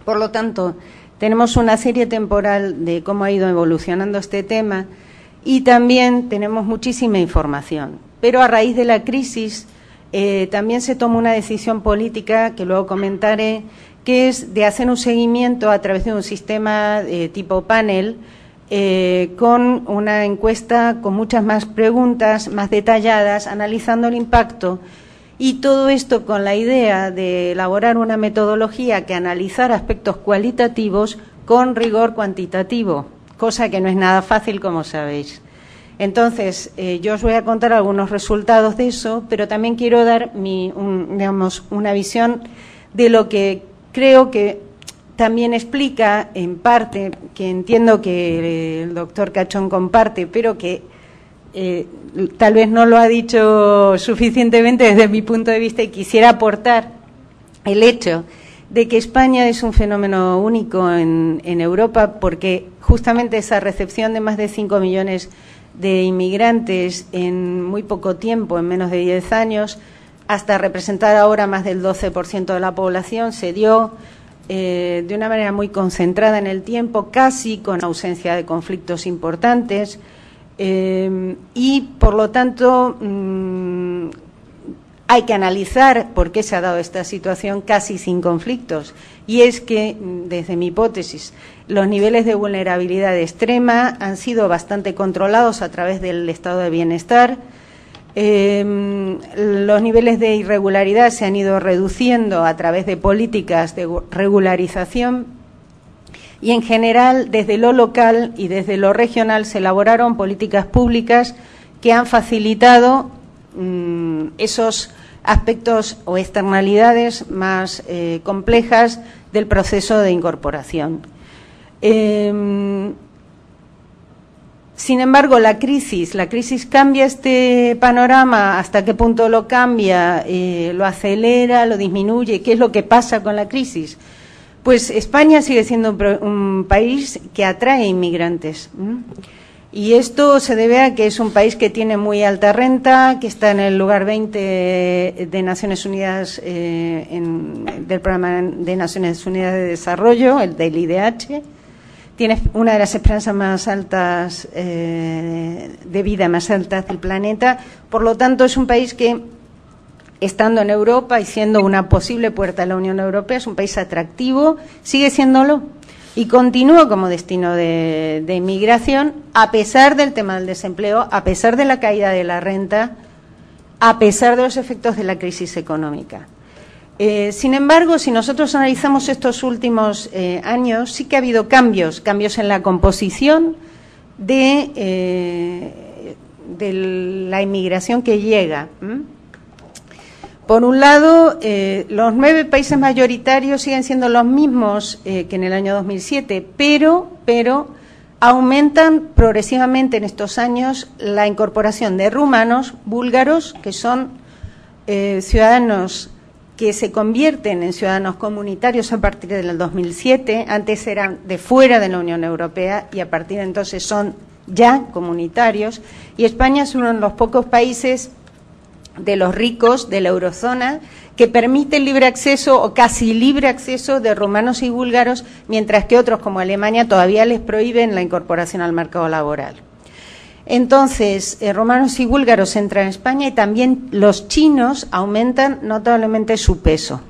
S3: Por lo tanto, tenemos una serie temporal de cómo ha ido evolucionando este tema y también tenemos muchísima información. Pero a raíz de la crisis también se tomó una decisión política, que luego comentaré, que es de hacer un seguimiento a través de un sistema tipo panel, con una encuesta con muchas más preguntas, más detalladas, analizando el impacto, y todo esto con la idea de elaborar una metodología que analizara aspectos cualitativos con rigor cuantitativo, cosa que no es nada fácil, como sabéis. Entonces, yo os voy a contar algunos resultados de eso, pero también quiero dar una visión de lo que creo que también explica, en parte, que entiendo que el doctor Cachón comparte, pero que tal vez no lo ha dicho suficientemente desde mi punto de vista, y quisiera aportar el hecho de que España es un fenómeno único en Europa, porque justamente esa recepción de más de 5 millones de inmigrantes en muy poco tiempo, en menos de 10 años, hasta representar ahora más del 12% de la población, se dio de una manera muy concentrada en el tiempo, casi con ausencia de conflictos importantes, y por lo tanto hay que analizar por qué se ha dado esta situación casi sin conflictos. Y es que, desde mi hipótesis, los niveles de vulnerabilidad extrema han sido bastante controlados a través del estado de bienestar. Los niveles de irregularidad se han ido reduciendo a través de políticas de regularización, y en general desde lo local y desde lo regional se elaboraron políticas públicas que han facilitado esos aspectos o externalidades más complejas del proceso de incorporación. Sin embargo, la crisis cambia este panorama. ¿Hasta qué punto lo cambia? ¿Lo acelera? ¿Lo disminuye? ¿Qué es lo que pasa con la crisis? Pues España sigue siendo un país que atrae inmigrantes. Y esto se debe a que es un país que tiene muy alta renta, que está en el lugar 20 de Naciones Unidas, del Programa de Naciones Unidas de Desarrollo, el del IDH. Tiene una de las esperanzas más altas de vida más altas del planeta. Por lo tanto, es un país que, estando en Europa y siendo una posible puerta a la Unión Europea, es un país atractivo, sigue siéndolo, y continúa como destino de inmigración, a pesar del tema del desempleo, a pesar de la caída de la renta, a pesar de los efectos de la crisis económica. Sin embargo, si nosotros analizamos estos últimos años, sí que ha habido cambios en la composición de la inmigración que llega. Por un lado, los 9 países mayoritarios siguen siendo los mismos que en el año 2007, pero aumentan progresivamente en estos años la incorporación de rumanos, búlgaros, que son ciudadanos que se convierten en ciudadanos comunitarios a partir del 2007, antes eran de fuera de la Unión Europea y a partir de entonces son ya comunitarios, y España es uno de los pocos países de los ricos de la eurozona, que permite el libre acceso o casi libre acceso de rumanos y búlgaros, mientras que otros como Alemania todavía les prohíben la incorporación al mercado laboral. Entonces, rumanos y búlgaros entran en España y también los chinos aumentan notablemente su peso.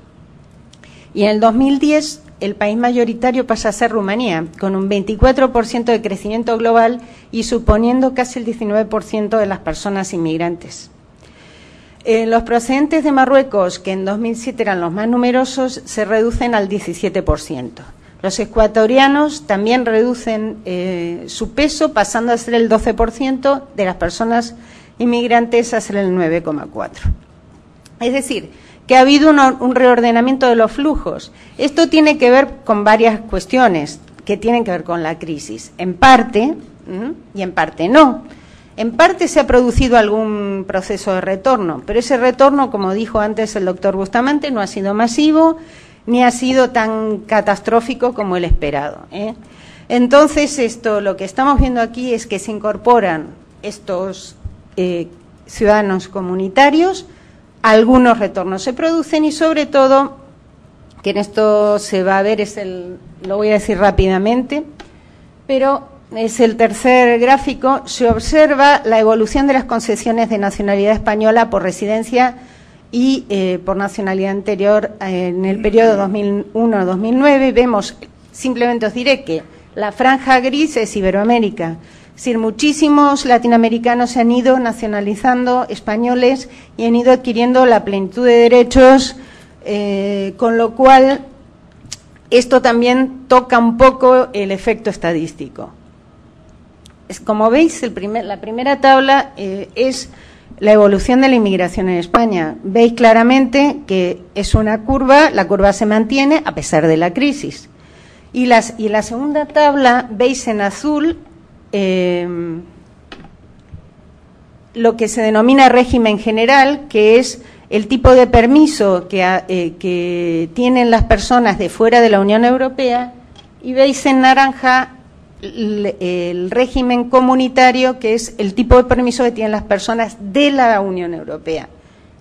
S3: Y en el 2010 el país mayoritario pasa a ser Rumanía, con un 24% de crecimiento global y suponiendo casi el 19% de las personas inmigrantes. Los procedentes de Marruecos, que en 2007 eran los más numerosos, se reducen al 17%. Los ecuatorianos también reducen su peso, pasando a ser el 12% de las personas inmigrantes a ser el 9,4%. Es decir, que ha habido un reordenamiento de los flujos. Esto tiene que ver con varias cuestiones que tienen que ver con la crisis. En parte, y en parte no. En parte se ha producido algún proceso de retorno, pero ese retorno, como dijo antes el doctor Bustamante, no ha sido masivo ni ha sido tan catastrófico como el esperado, ¿eh? Entonces, lo que estamos viendo aquí es que se incorporan estos ciudadanos comunitarios, algunos retornos se producen y sobre todo, que en esto se va a ver, lo voy a decir rápidamente, pero es el tercer gráfico, se observa la evolución de las concesiones de nacionalidad española por residencia y por nacionalidad anterior en el periodo 2001-2009. Vemos, simplemente os diré que la franja gris es Iberoamérica. Es decir, muchísimos latinoamericanos se han ido nacionalizando españoles y han ido adquiriendo la plenitud de derechos, con lo cual esto también toca un poco el efecto estadístico. Como veis, la primera tabla es la evolución de la inmigración en España. Veis claramente que es una curva, la curva se mantiene a pesar de la crisis. Y la segunda tabla, veis en azul lo que se denomina régimen general, que es el tipo de permiso que tienen las personas de fuera de la Unión Europea, y veis en naranja el régimen comunitario, que es el tipo de permiso que tienen las personas de la Unión Europea.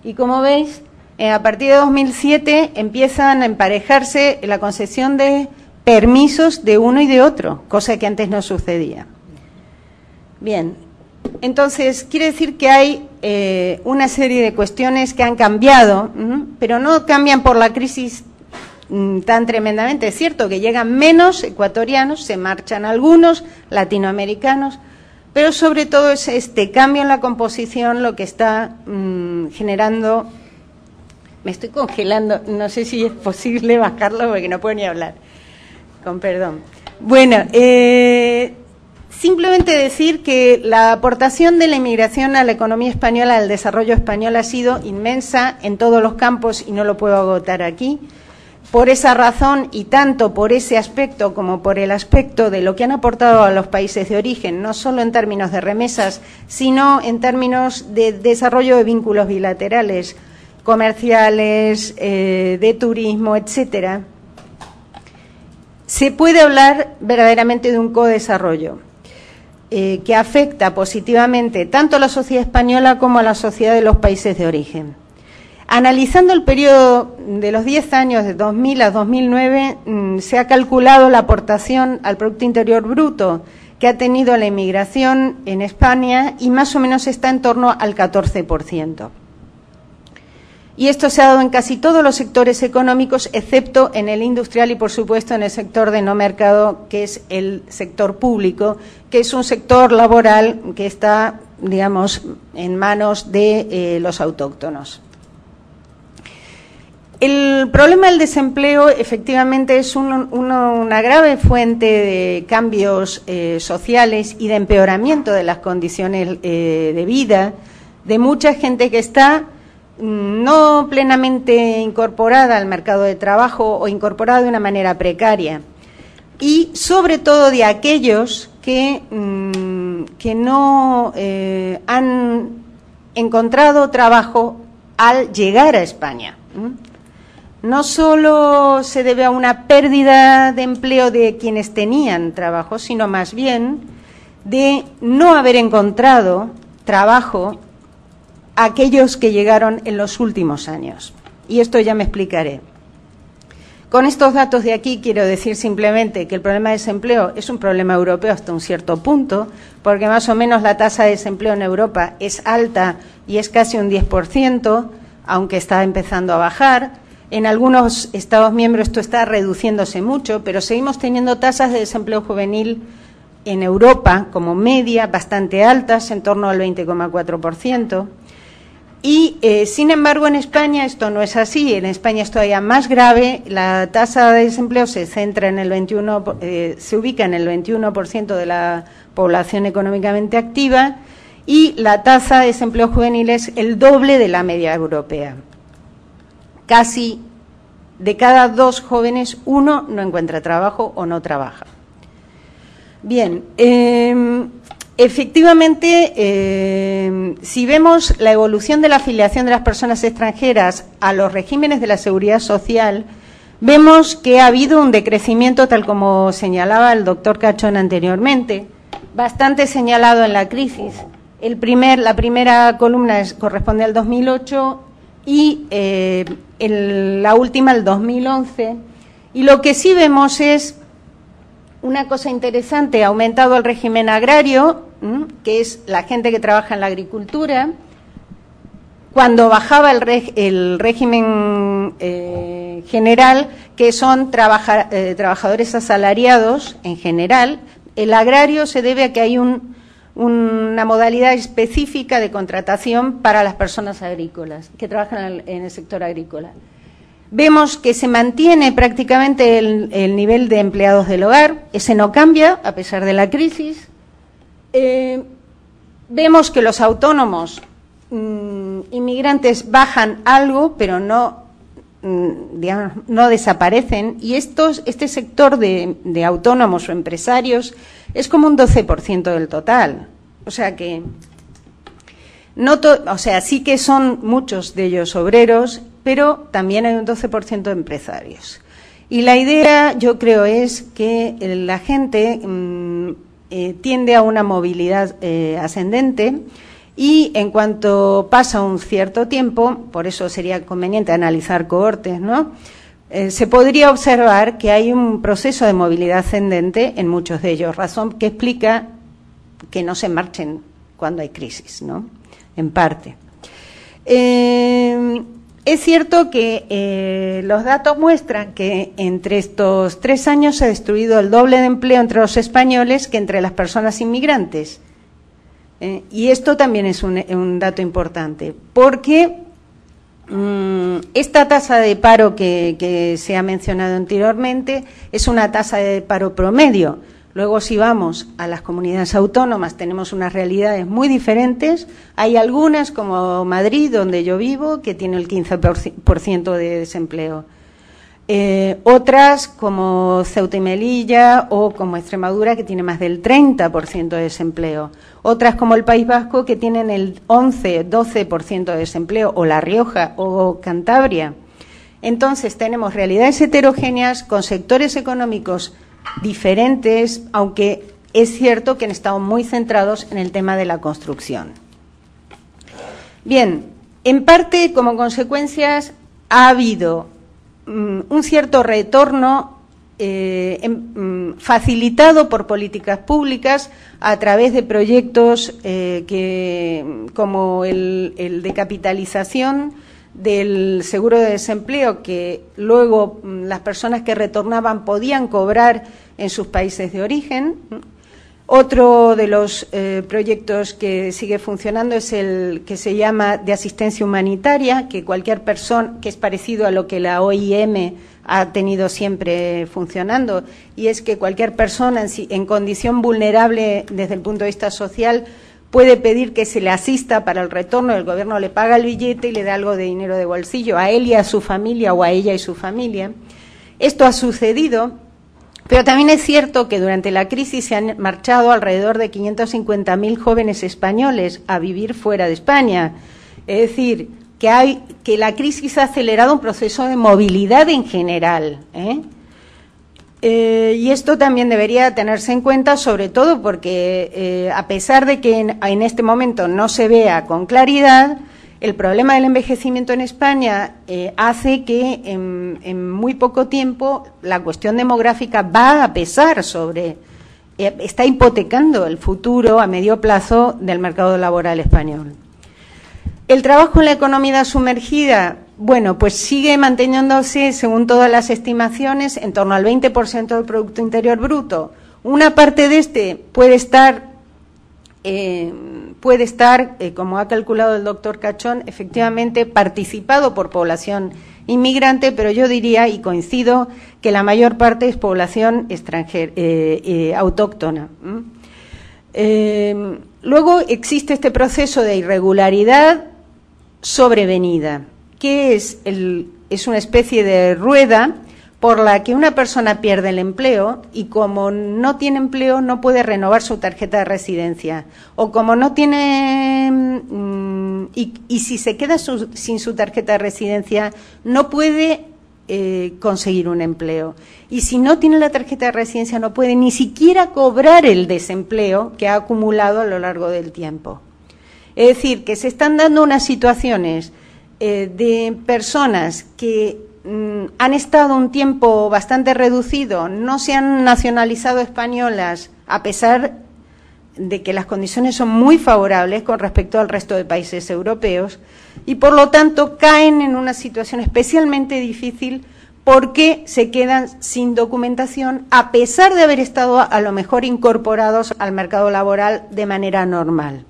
S3: Y como veis, a partir de 2007 empiezan a emparejarse la concesión de permisos de uno y de otro, cosa que antes no sucedía. Bien, entonces quiere decir que hay una serie de cuestiones que han cambiado, pero no cambian por la crisis tan tremendamente. Es cierto que llegan menos ecuatorianos, se marchan algunos latinoamericanos, pero sobre todo es este cambio en la composición lo que está generando. Me estoy congelando, no sé si es posible bajarlo porque no puedo ni hablar, con perdón. Bueno, simplemente decir que la aportación de la inmigración a la economía española, al desarrollo español, ha sido inmensa en todos los campos y no lo puedo agotar aquí. Por esa razón, y tanto por ese aspecto como por el aspecto de lo que han aportado a los países de origen, no solo en términos de remesas, sino en términos de desarrollo de vínculos bilaterales, comerciales, de turismo, etcétera, se puede hablar verdaderamente de un codesarrollo que afecta positivamente tanto a la sociedad española como a la sociedad de los países de origen. Analizando el periodo de los 10 años, de 2000 a 2009, se ha calculado la aportación al Producto Interior Bruto que ha tenido la inmigración en España y más o menos está en torno al 14%. Y esto se ha dado en casi todos los sectores económicos, excepto en el industrial y, por supuesto, en el sector de no mercado, que es el sector público, que es un sector laboral que está, digamos, en manos de los autóctonos. El problema del desempleo efectivamente es una grave fuente de cambios sociales y de empeoramiento de las condiciones de vida de mucha gente que está no plenamente incorporada al mercado de trabajo o incorporada de una manera precaria, y sobre todo de aquellos que no han encontrado trabajo al llegar a España. No solo se debe a una pérdida de empleo de quienes tenían trabajo, sino más bien de no haber encontrado trabajo aquellos que llegaron en los últimos años. Y esto ya me explicaré. Con estos datos de aquí quiero decir simplemente que el problema de desempleo es un problema europeo hasta un cierto punto, porque más o menos la tasa de desempleo en Europa es alta y es casi un 10%, aunque está empezando a bajar. En algunos Estados miembros esto está reduciéndose mucho, pero seguimos teniendo tasas de desempleo juvenil en Europa como media bastante altas, en torno al 20,4%. Y, sin embargo, en España esto no es así. En España es todavía más grave. La tasa de desempleo se centra en el 21, se ubica en el 21% de la población económicamente activa y la tasa de desempleo juvenil es el doble de la media europea. Casi de cada 2 jóvenes, 1 no encuentra trabajo o no trabaja. Bien, efectivamente, si vemos la evolución de la afiliación de las personas extranjeras a los regímenes de la seguridad social, vemos que ha habido un decrecimiento, tal como señalaba el doctor Cachón anteriormente, bastante señalado en la crisis. La primera columna corresponde al 2008 y la última al 2011. Y lo que sí vemos es una cosa interesante: ha aumentado el régimen agrario, que es la gente que trabaja en la agricultura. Cuando bajaba el régimen general, que son trabajadores asalariados en general, el agrario se debe a que hay una modalidad específica de contratación para las personas agrícolas que trabajan en el sector agrícola. Vemos que se mantiene prácticamente el nivel de empleados del hogar, ese no cambia a pesar de la crisis. Vemos que los autónomos inmigrantes bajan algo, pero no desaparecen, y este sector de autónomos o empresarios es como un 12% del total. O sea que sí que son muchos de ellos obreros, pero también hay un 12% de empresarios. Y la idea, yo creo, es que la gente tiende a una movilidad ascendente, y en cuanto pasa un cierto tiempo, por eso sería conveniente analizar cohortes, ¿no? Se podría observar que hay un proceso de movilidad ascendente en muchos de ellos, razón que explica que no se marchen cuando hay crisis, ¿no? En parte. Es cierto que los datos muestran que entre estos 3 años se ha destruido el doble de empleo entre los españoles que entre las personas inmigrantes. Y esto también es un dato importante, porque esta tasa de paro que se ha mencionado anteriormente es una tasa de paro promedio. Luego, si vamos a las comunidades autónomas, tenemos unas realidades muy diferentes. Hay algunas, como Madrid, donde yo vivo, que tiene el 15% de desempleo. Otras, como Ceuta y Melilla, o como Extremadura, que tiene más del 30% de desempleo. Otras, como el País Vasco, que tienen el 11-12% de desempleo, o La Rioja, o Cantabria. Entonces, tenemos realidades heterogéneas con sectores económicos diferentes, aunque es cierto que han estado muy centrados en el tema de la construcción. Bien, en parte, como consecuencias, ha habido un cierto retorno facilitado por políticas públicas a través de proyectos como el de capitalización del seguro de desempleo, que luego las personas que retornaban podían cobrar en sus países de origen. Otro de los proyectos que sigue funcionando es el que se llama de asistencia humanitaria, que cualquier persona, que es parecido a lo que la OIM ha tenido siempre funcionando, y es que cualquier persona en condición vulnerable desde el punto de vista social puede pedir que se le asista para el retorno, el gobierno le paga el billete y le da algo de dinero de bolsillo a él y a su familia, o a ella y su familia. Esto ha sucedido, pero también es cierto que durante la crisis se han marchado alrededor de 550.000 jóvenes españoles a vivir fuera de España. Es decir, que la crisis ha acelerado un proceso de movilidad en general, y esto también debería tenerse en cuenta, sobre todo porque a pesar de que en este momento no se vea con claridad, el problema del envejecimiento en España hace que en muy poco tiempo la cuestión demográfica va a pesar sobre, está hipotecando el futuro a medio plazo del mercado laboral español. El trabajo en la economía sumergida, bueno, pues sigue manteniéndose, según todas las estimaciones, en torno al 20% del Producto Interior Bruto. Una parte de este puede estar, como ha calculado el doctor Cachón, efectivamente participado por población inmigrante, pero yo diría, y coincido, que la mayor parte es población extranjera, autóctona. Luego existe este proceso de irregularidad sobrevenida, que es una especie de rueda por la que una persona pierde el empleo y como no tiene empleo no puede renovar su tarjeta de residencia, o como no tiene y si se queda sin su tarjeta de residencia no puede conseguir un empleo, y si no tiene la tarjeta de residencia no puede ni siquiera cobrar el desempleo que ha acumulado a lo largo del tiempo. Es decir, que se están dando unas situaciones de personas que han estado un tiempo bastante reducido, no se han nacionalizado españolas, a pesar de que las condiciones son muy favorables con respecto al resto de países europeos, y por lo tanto caen en una situación especialmente difícil porque se quedan sin documentación, a pesar de haber estado a lo mejor incorporados al mercado laboral de manera normal.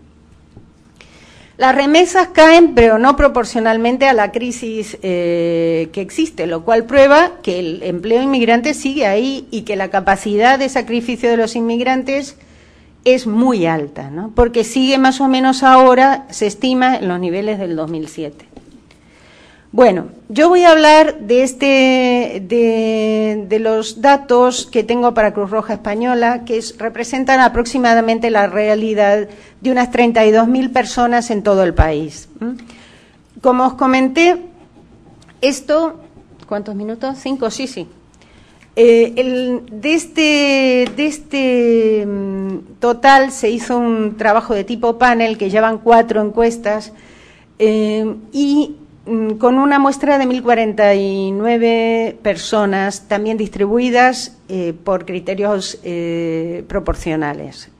S3: Las remesas caen, pero no proporcionalmente a la crisis que existe, lo cual prueba que el empleo inmigrante sigue ahí y que la capacidad de sacrificio de los inmigrantes es muy alta, ¿no? Porque sigue más o menos ahora, se estima, en los niveles del 2007. Bueno, yo voy a hablar de los datos que tengo para Cruz Roja Española, que representan aproximadamente la realidad de unas 32.000 personas en todo el país. Como os comenté, esto, ¿cuántos minutos? 5, sí. De este total se hizo un trabajo de tipo panel que llevan 4 encuestas y con una muestra de 1.049 personas, también distribuidas por criterios proporcionales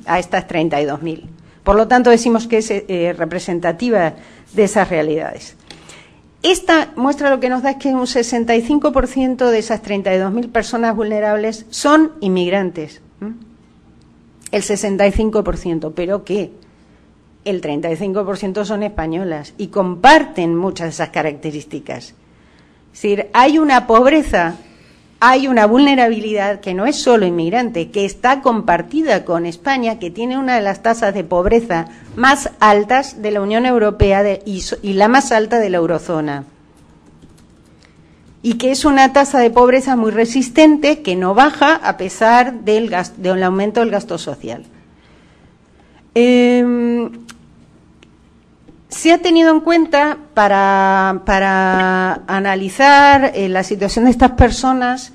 S3: a estas 32.000. Por lo tanto, decimos que es representativa de esas realidades. Esta muestra lo que nos da es que un 65% de esas 32.000 personas vulnerables son inmigrantes. El 65%, pero ¿qué? El 35% son españolas y comparten muchas de esas características. Es decir, hay una pobreza, hay una vulnerabilidad que no es solo inmigrante, que está compartida con España, que tiene una de las tasas de pobreza más altas de la Unión Europea y la más alta de la eurozona. Y que es una tasa de pobreza muy resistente que no baja a pesar del aumento del gasto social. Se ha tenido en cuenta para analizar la situación de estas personas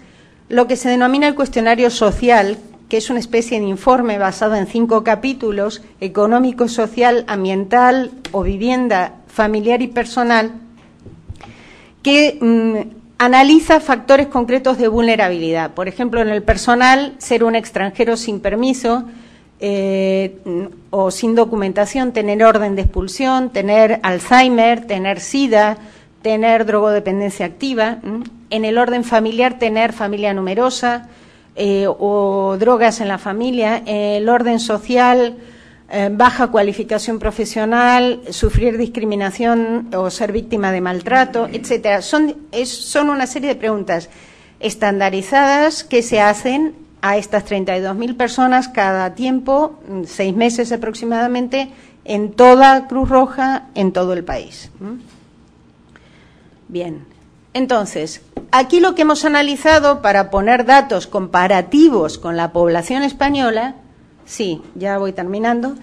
S3: lo que se denomina el cuestionario social, que es una especie de informe basado en 5 capítulos: económico, social, ambiental o vivienda, familiar y personal, que analiza factores concretos de vulnerabilidad. Por ejemplo, en el personal, ser un extranjero sin permiso o sin documentación, tener orden de expulsión, tener Alzheimer, tener SIDA, tener drogodependencia activa. En el orden familiar, tener familia numerosa o drogas en la familia. En el orden social, baja cualificación profesional, sufrir discriminación o ser víctima de maltrato, etcétera. Son una serie de preguntas estandarizadas que se hacen a estas 32.000 personas cada tiempo, 6 meses aproximadamente, en toda Cruz Roja, en todo el país. Bien, entonces, aquí lo que hemos analizado para poner datos comparativos con la población española, sí, ya voy terminando,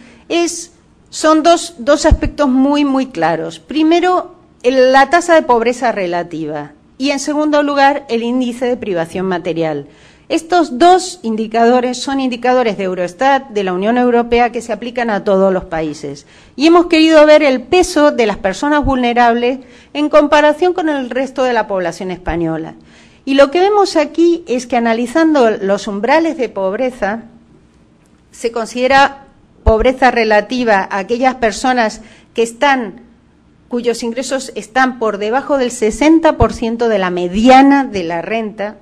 S3: son dos aspectos muy, muy claros. Primero, la tasa de pobreza relativa y, en segundo lugar, el índice de privación material. Estos dos indicadores son indicadores de Eurostat, de la Unión Europea, que se aplican a todos los países. Y hemos querido ver el peso de las personas vulnerables en comparación con el resto de la población española. Y lo que vemos aquí es que, analizando los umbrales de pobreza, se considera pobreza relativa a aquellas personas cuyos ingresos están por debajo del 60% de la mediana de la renta.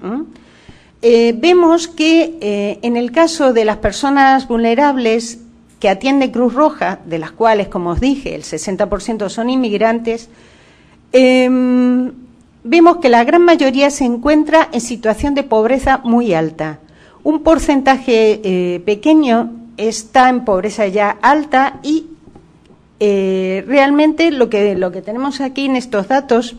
S3: Vemos que en el caso de las personas vulnerables que atiende Cruz Roja, de las cuales, como os dije, el 60% son inmigrantes, vemos que la gran mayoría se encuentra en situación de pobreza muy alta. Un porcentaje pequeño está en pobreza ya alta y realmente lo que tenemos aquí en estos datos,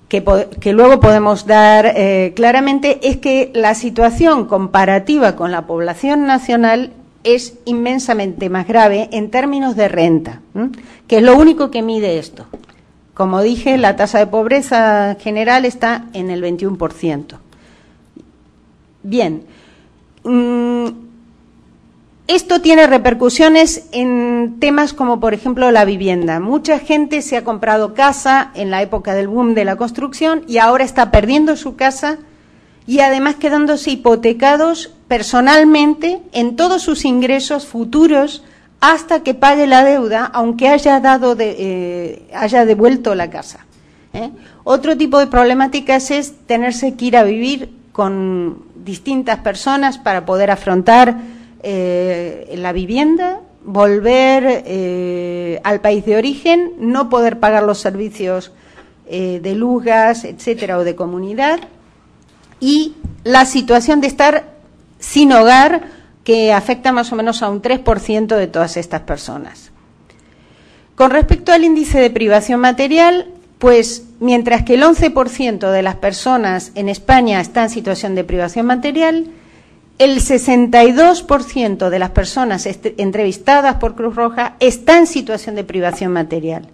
S3: que luego podemos dar claramente, es que la situación comparativa con la población nacional es inmensamente más grave en términos de renta, que es lo único que mide esto. Como dije, la tasa de pobreza general está en el 21%. Bien, esto tiene repercusiones en temas como, por ejemplo, la vivienda. Mucha gente se ha comprado casa en la época del boom de la construcción y ahora está perdiendo su casa y además quedándose hipotecados personalmente en todos sus ingresos futuros hasta que pague la deuda, aunque haya devuelto la casa. Otro tipo de problemáticas es tenerse que ir a vivir con distintas personas para poder afrontar la vivienda, volver al país de origen, no poder pagar los servicios de luz, gas, etcétera, o de comunidad, y la situación de estar sin hogar, que afecta más o menos a un 3% de todas estas personas. Con respecto al índice de privación material, pues mientras que el 11% de las personas en España está en situación de privación material, el 62% de las personas entrevistadas por Cruz Roja está en situación de privación material.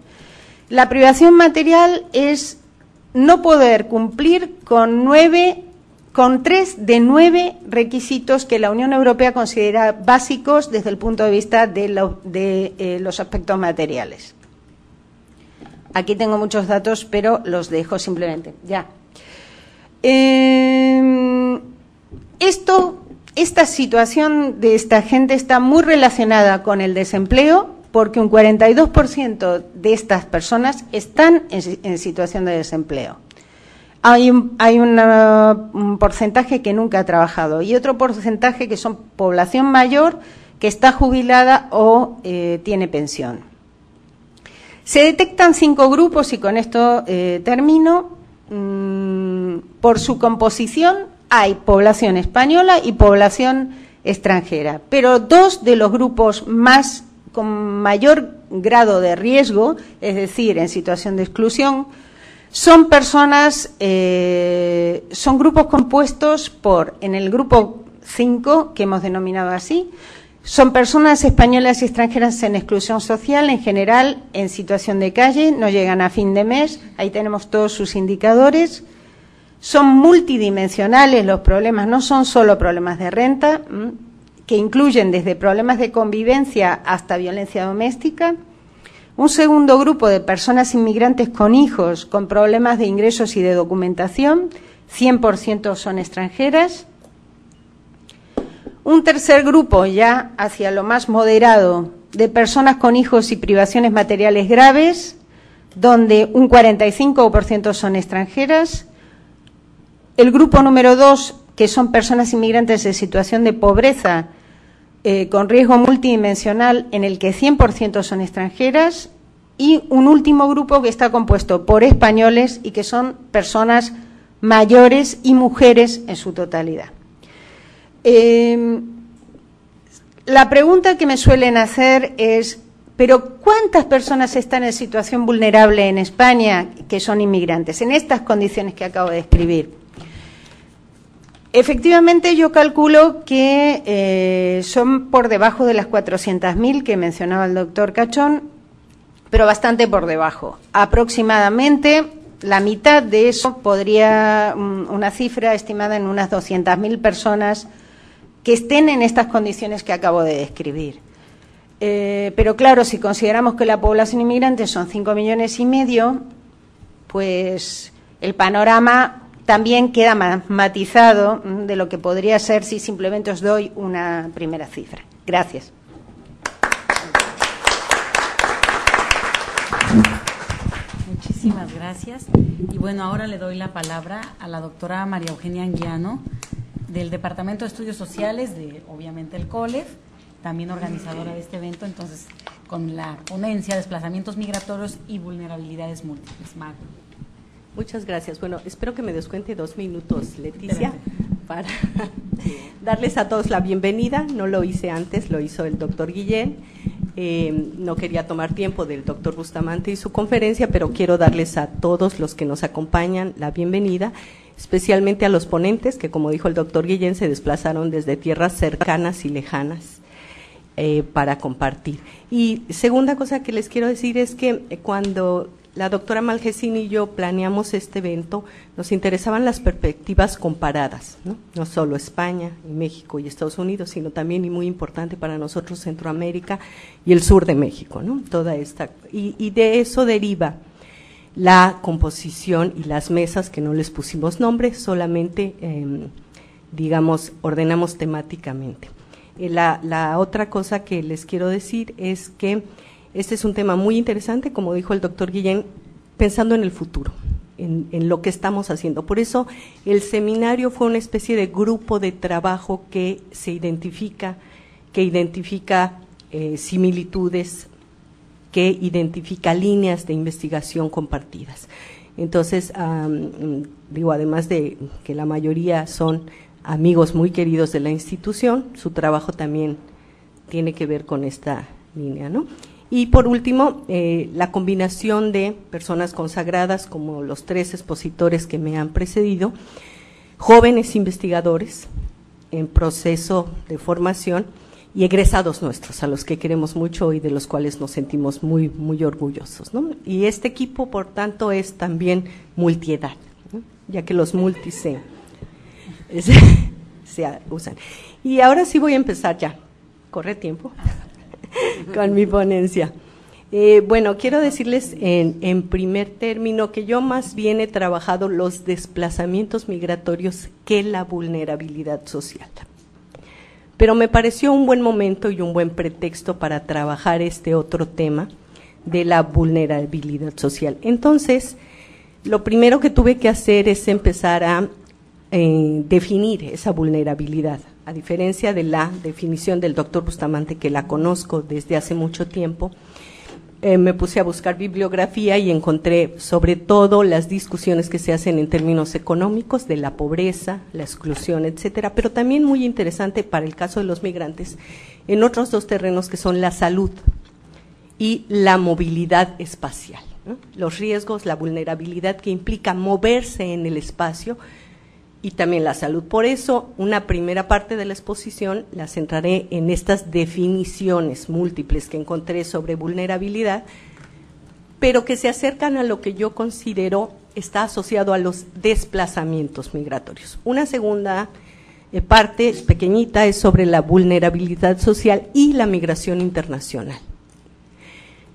S3: La privación material es no poder cumplir con 3 de 9 requisitos que la Unión Europea considera básicos desde el punto de vista de los aspectos materiales. Aquí tengo muchos datos, pero los dejo simplemente. Ya. Esta situación de esta gente está muy relacionada con el desempleo, porque un 42% de estas personas están en situación de desempleo. Hay un porcentaje que nunca ha trabajado y otro porcentaje que son población mayor que está jubilada o tiene pensión. Se detectan 5 grupos, y con esto termino. Por su composición hay población española y población extranjera, pero 2 de los grupos con mayor grado de riesgo, es decir, en situación de exclusión, son grupos compuestos por, en el grupo 5, que hemos denominado así, son personas españolas y extranjeras en exclusión social, en general en situación de calle, no llegan a fin de mes, ahí tenemos todos sus indicadores. Son multidimensionales los problemas, no son solo problemas de renta, que incluyen desde problemas de convivencia hasta violencia doméstica. Un segundo grupo de personas inmigrantes con hijos, con problemas de ingresos y de documentación, 100% son extranjeras. Un tercer grupo, ya hacia lo más moderado, de personas con hijos y privaciones materiales graves, donde un 45% son extranjeras. El grupo número 2, que son personas inmigrantes en situación de pobreza con riesgo multidimensional, en el que 100% son extranjeras. Y un último grupo que está compuesto por españoles y que son personas mayores y mujeres en su totalidad. La pregunta que me suelen hacer es, ¿pero cuántas personas están en situación vulnerable en España que son inmigrantes, en estas condiciones que acabo de describir? Efectivamente, yo calculo que son por debajo de las 400.000 que mencionaba el doctor Cachón, pero bastante por debajo. Aproximadamente la mitad de eso podría, una cifra estimada en unas 200.000 personas que estén en estas condiciones que acabo de describir. Pero claro, si consideramos que la población inmigrante son 5,5 millones, pues el panorama también queda matizado de lo que podría ser si simplemente os doy una primera cifra. Gracias.
S1: Muchísimas gracias. Y bueno, ahora le doy la palabra a la doctora María Eugenia Anguiano, del Departamento de Estudios Sociales, de obviamente el COLEF, también organizadora de este evento, entonces con la ponencia Desplazamientos Migratorios y Vulnerabilidades Múltiples. Mago.
S4: Muchas gracias. Bueno, espero que me descuente 2 minutos, Leticia, para darles a todos la bienvenida. No lo hice antes, lo hizo el doctor Guillén. No quería tomar tiempo del doctor Bustamante y su conferencia, pero quiero darles a todos los que nos acompañan la bienvenida, especialmente a los ponentes que, como dijo el doctor Guillén, se desplazaron desde tierras cercanas y lejanas para compartir. Y segunda cosa que les quiero decir es que cuando la doctora Malgesini y yo planeamos este evento, nos interesaban las perspectivas comparadas, no solo España, y México y Estados Unidos, sino también, y muy importante para nosotros, Centroamérica y el sur de México, ¿no? Toda esta, y de eso deriva la composición y las mesas, que no les pusimos nombre, solamente, digamos, ordenamos temáticamente. La otra cosa que les quiero decir es que este es un tema muy interesante, como dijo el doctor Guillén, pensando en el futuro, en lo que estamos haciendo. Por eso el seminario fue una especie de grupo de trabajo que se identifica, similitudes, que identifica líneas de investigación compartidas. Entonces, digo, además de que la mayoría son amigos muy queridos de la institución, su trabajo también tiene que ver con esta línea, ¿no? Y por último, la combinación de personas consagradas, como los 3 expositores que me han precedido, jóvenes investigadores en proceso de formación y egresados nuestros, a los que queremos mucho y de los cuales nos sentimos muy, muy orgullosos, ¿no? Y este equipo, por tanto, es también multiedad, ¿no? Ya que los multis se usan. Y ahora sí voy a empezar ya, corre tiempo, con mi ponencia. Bueno, quiero decirles en primer término que yo más bien he trabajado los desplazamientos migratorios que la vulnerabilidad social. Pero me pareció un buen momento y un buen pretexto para trabajar este otro tema de la vulnerabilidad social. Entonces, lo primero que tuve que hacer es empezar a definir esa vulnerabilidad. A diferencia de la definición del doctor Bustamante, que la conozco desde hace mucho tiempo, me puse a buscar bibliografía y encontré sobre todo las discusiones que se hacen en términos económicos de la pobreza, la exclusión, etcétera, pero también muy interesante para el caso de los migrantes, en otros 2 terrenos que son la salud y la movilidad espacial, ¿no? Los riesgos, la vulnerabilidad que implica moverse en el espacio, y también la salud. Por eso, una primera parte de la exposición la centraré en estas definiciones múltiples que encontré sobre vulnerabilidad, pero que se acercan a lo que yo considero está asociado a los desplazamientos migratorios. Una segunda parte pequeñita es sobre la vulnerabilidad social y la migración internacional.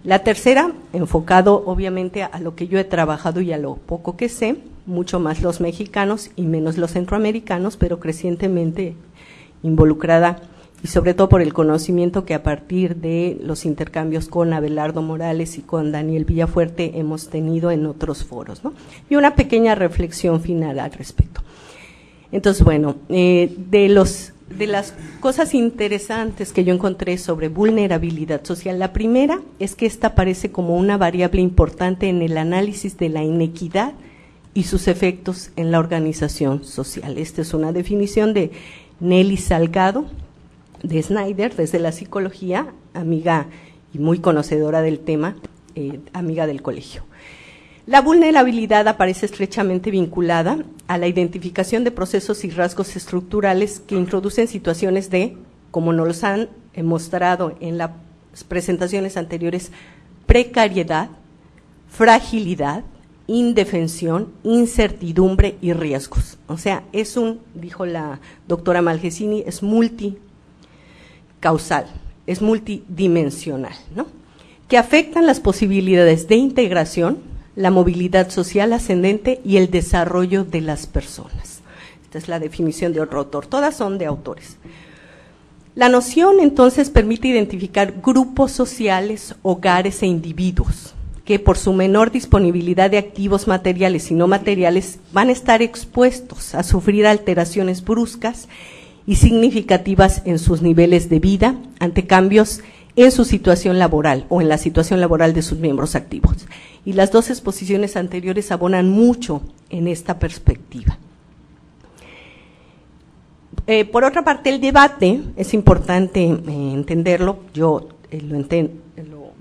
S4: La tercera, enfocado obviamente a lo que yo he trabajado y a lo poco que sé, mucho más los mexicanos y menos los centroamericanos, pero crecientemente involucrada y sobre todo por el conocimiento que a partir de los intercambios con Abelardo Morales y con Daniel Villafuerte hemos tenido en otros foros, ¿no? Y una pequeña reflexión final al respecto. Entonces, bueno, de las cosas interesantes que yo encontré sobre vulnerabilidad social, la primera es que esta aparece como una variable importante en el análisis de la inequidad y sus efectos en la organización social. Esta es una definición de Nelly Salgado, de Snyder, desde la psicología, amiga y muy conocedora del tema, amiga del colegio. La vulnerabilidad aparece estrechamente vinculada a la identificación de procesos y rasgos estructurales que introducen situaciones de, como nos los han mostrado en las presentaciones anteriores, precariedad, fragilidad, indefensión, incertidumbre y riesgos. O sea, dijo la doctora Malgesini, es multicausal, es multidimensional, ¿no? Que afectan las posibilidades de integración, la movilidad social ascendente y el desarrollo de las personas. Esta es la definición de otro autor, todas son de autores. La noción entonces permite identificar grupos sociales, hogares e individuos que por su menor disponibilidad de activos materiales y no materiales van a estar expuestos a sufrir alteraciones bruscas y significativas en sus niveles de vida ante cambios en su situación laboral o en la situación laboral de sus miembros activos. Y las dos exposiciones anteriores abonan mucho en esta perspectiva. Por otra parte, el debate, es importante entenderlo,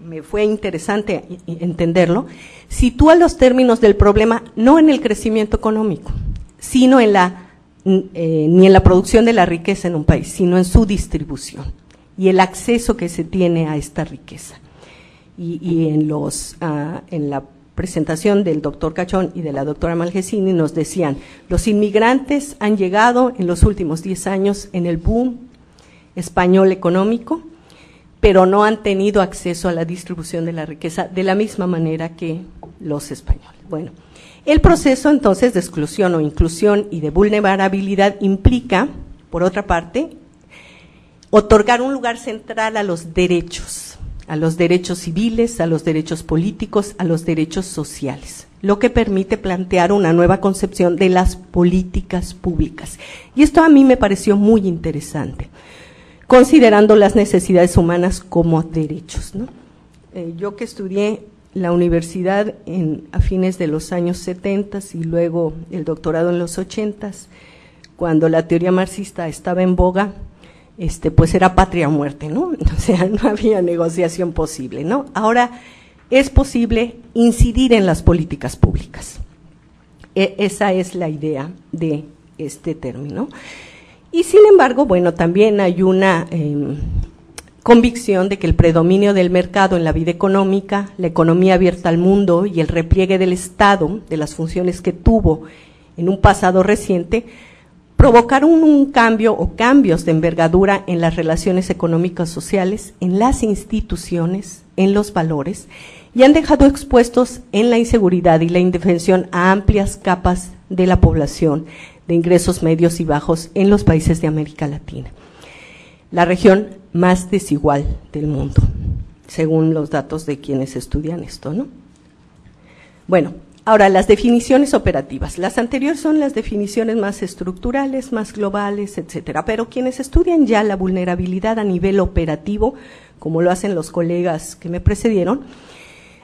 S4: me fue interesante entenderlo, sitúa los términos del problema no en el crecimiento económico, sino ni en la producción de la riqueza en un país, sino en su distribución y el acceso que se tiene a esta riqueza. Y en la presentación del doctor Cachón y de la doctora Malgesini nos decían, los inmigrantes han llegado en los últimos 10 años en el boom español económico, pero no han tenido acceso a la distribución de la riqueza de la misma manera que los españoles. Bueno, el proceso entonces de exclusión o inclusión y de vulnerabilidad implica, por otra parte, otorgar un lugar central a los derechos civiles, a los derechos políticos, a los derechos sociales, lo que permite plantear una nueva concepción de las políticas públicas. Y esto a mí me pareció muy interesante, considerando las necesidades humanas como derechos, ¿no? Yo que estudié la universidad a fines de los años 70 y luego el doctorado en los 80, cuando la teoría marxista estaba en boga, pues era patria o muerte, ¿no? O sea, no había negociación posible, ¿no? Ahora es posible incidir en las políticas públicas. Esa es la idea de este término. Y sin embargo, bueno, también hay una convicción de que el predominio del mercado en la vida económica, la economía abierta al mundo y el repliegue del Estado, de las funciones que tuvo en un pasado reciente, provocaron un cambio o cambios de envergadura en las relaciones económicas sociales, en las instituciones, en los valores, y han dejado expuestos en la inseguridad y la indefensión a amplias capas de la población de ingresos medios y bajos en los países de América Latina, la región más desigual del mundo, según los datos de quienes estudian esto, ¿no? Bueno, ahora las definiciones operativas. Las anteriores son las definiciones más estructurales, más globales, etcétera, pero quienes estudian ya la vulnerabilidad a nivel operativo, como lo hacen los colegas que me precedieron,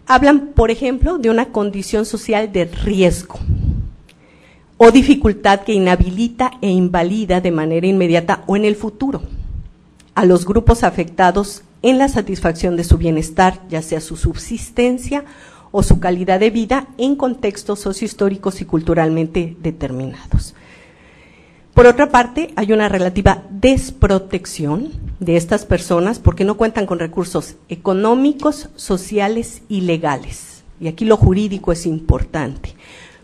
S4: hablan, por ejemplo, de una condición social de riesgo o dificultad que inhabilita e invalida de manera inmediata o en el futuro a los grupos afectados en la satisfacción de su bienestar, ya sea su subsistencia o su calidad de vida en contextos sociohistóricos y culturalmente determinados. Por otra parte, hay una relativa desprotección de estas personas porque no cuentan con recursos económicos, sociales y legales. Y aquí lo jurídico es importante.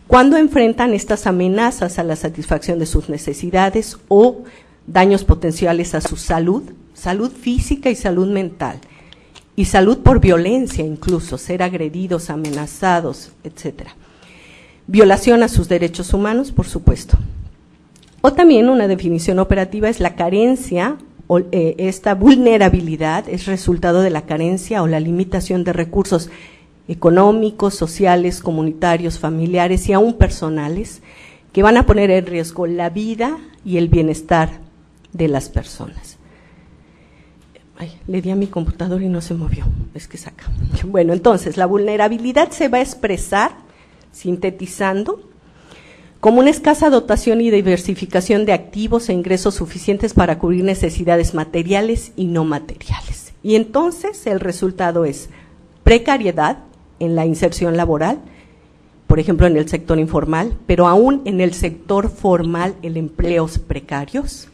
S4: Cuando enfrentan estas amenazas a la satisfacción de sus necesidades o daños potenciales a su salud, salud física y salud mental, y salud por violencia incluso, ser agredidos, amenazados, etcétera. Violación a sus derechos humanos, por supuesto. O también una definición operativa es la carencia, o esta vulnerabilidad es resultado de la carencia o la limitación de recursos económicos, sociales, comunitarios, familiares y aún personales que van a poner en riesgo la vida y el bienestar de las personas. Ay, le di a mi computador y no se movió, es que saca. Bueno, entonces, la vulnerabilidad se va a expresar, sintetizando, como una escasa dotación y diversificación de activos e ingresos suficientes para cubrir necesidades materiales y no materiales. Y entonces, el resultado es precariedad en la inserción laboral, por ejemplo, en el sector informal, pero aún en el sector formal, el empleos precarios,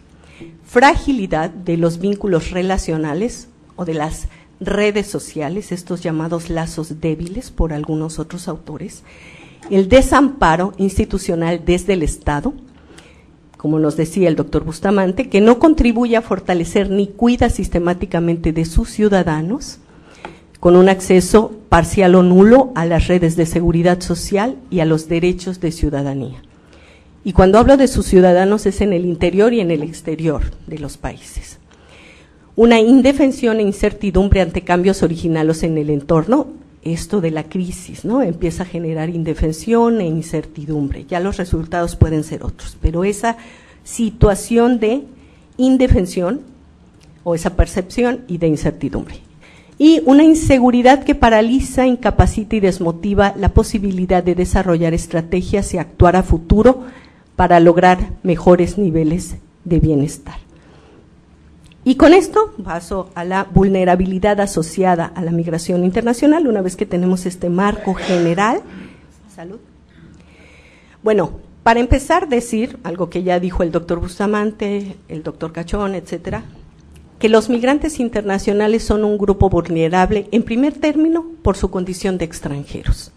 S4: fragilidad de los vínculos relacionales o de las redes sociales, estos llamados lazos débiles por algunos otros autores, el desamparo institucional desde el Estado, como nos decía el doctor Bustamante, que no contribuye a fortalecer ni cuida sistemáticamente de sus ciudadanos, con un acceso parcial o nulo a las redes de seguridad social y a los derechos de ciudadanía. Y cuando hablo de sus ciudadanos es en el interior y en el exterior de los países. Una indefensión e incertidumbre ante cambios originales en el entorno, esto de la crisis, ¿no? Empieza a generar indefensión e incertidumbre. Ya los resultados pueden ser otros, pero esa situación de indefensión o esa percepción y de incertidumbre. Y una inseguridad que paraliza, incapacita y desmotiva la posibilidad de desarrollar estrategias y actuar a futuro para lograr mejores niveles de bienestar. Y con esto paso a la vulnerabilidad asociada a la migración internacional, una vez que tenemos este marco general. Salud. Bueno, para empezar, decir algo que ya dijo el doctor Bustamante, el doctor Cachón, etcétera, que los migrantes internacionales son un grupo vulnerable, en primer término, por su condición de extranjeros,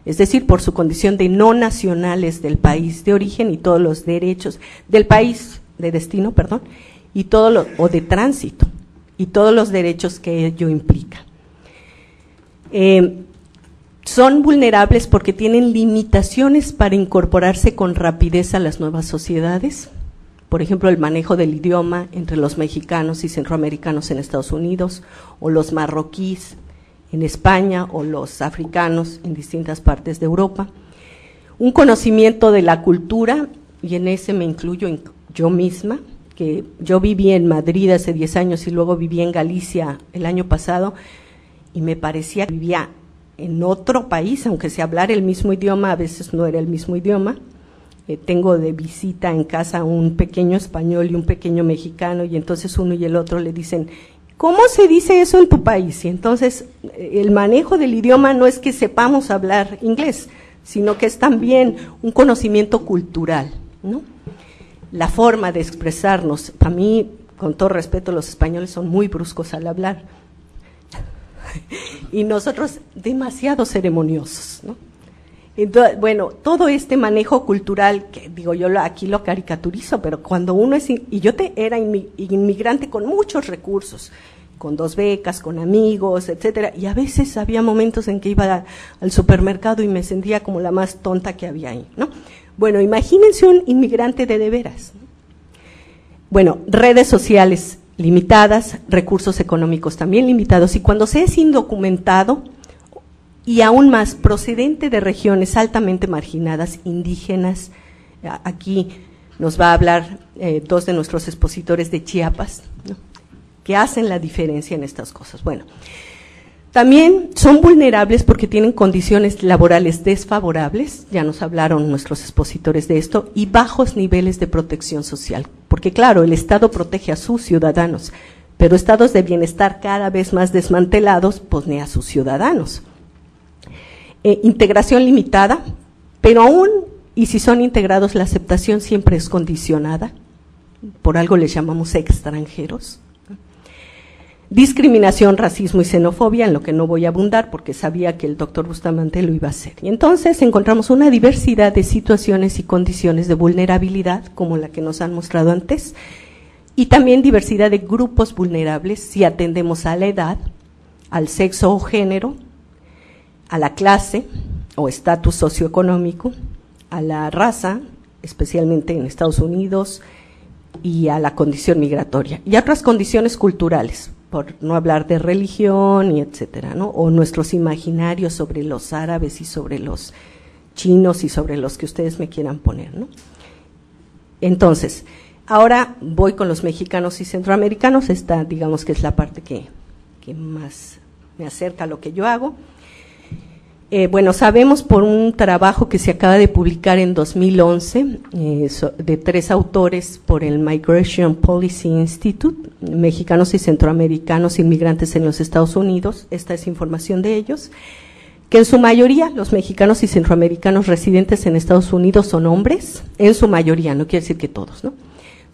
S4: es decir, por su condición de no nacionales del país de origen y todos los derechos del país de destino, perdón, y o de tránsito, y todos los derechos que ello implica. Son vulnerables porque tienen limitaciones para incorporarse con rapidez a las nuevas sociedades. Por ejemplo, el manejo del idioma entre los mexicanos y centroamericanos en Estados Unidos, o los marroquíes en España, o los africanos en distintas partes de Europa. Un conocimiento de la cultura, y en ese me incluyo yo misma, que yo viví en Madrid hace 10 años y luego viví en Galicia el año pasado, y me parecía que vivía en otro país, aunque se hablara el mismo idioma, a veces no era el mismo idioma. Tengo de visita en casa un pequeño español y un pequeño mexicano, y entonces uno y el otro le dicen, ¿cómo se dice eso en tu país? Y entonces el manejo del idioma no es que sepamos hablar inglés, sino que es también un conocimiento cultural, ¿no? La forma de expresarnos. Para mí, con todo respeto, los españoles son muy bruscos al hablar y nosotros demasiado ceremoniosos, ¿no? Entonces, bueno, todo este manejo cultural, que digo yo aquí lo caricaturizo, pero cuando uno es, y yo era inmigrante con muchos recursos, con 2 becas, con amigos, etcétera, y a veces había momentos en que iba al supermercado y me sentía como la más tonta que había ahí, ¿no? Bueno, imagínense un inmigrante de veras. Bueno, redes sociales limitadas, recursos económicos también limitados, y cuando se es indocumentado, y aún más procedente de regiones altamente marginadas, indígenas, aquí nos va a hablar 2 de nuestros expositores de Chiapas, ¿no?, que hacen la diferencia en estas cosas. Bueno, también son vulnerables porque tienen condiciones laborales desfavorables, ya nos hablaron nuestros expositores de esto, y bajos niveles de protección social, porque claro, el Estado protege a sus ciudadanos, pero estados de bienestar cada vez más desmantelados, pues ni a sus ciudadanos. Integración limitada, pero aún, y si son integrados, la aceptación siempre es condicionada, por algo les llamamos extranjeros. Discriminación, racismo y xenofobia, en lo que no voy a abundar porque sabía que el doctor Bustamante lo iba a hacer. Y entonces encontramos una diversidad de situaciones y condiciones de vulnerabilidad, como la que nos han mostrado antes, y también diversidad de grupos vulnerables si atendemos a la edad, al sexo o género, a la clase o estatus socioeconómico, a la raza, especialmente en Estados Unidos, y a la condición migratoria, y a otras condiciones culturales, por no hablar de religión y etcétera, ¿no? O nuestros imaginarios sobre los árabes y sobre los chinos y sobre los que ustedes me quieran poner, ¿no? Entonces, ahora voy con los mexicanos y centroamericanos. Esta, digamos que es la parte que más me acerca a lo que yo hago. Bueno, sabemos por un trabajo que se acaba de publicar en 2011 de 3 autores por el Migration Policy Institute, mexicanos y centroamericanos inmigrantes en los Estados Unidos, esta es información de ellos, que en su mayoría los mexicanos y centroamericanos residentes en Estados Unidos son hombres, en su mayoría, no quiere decir que todos, ¿no?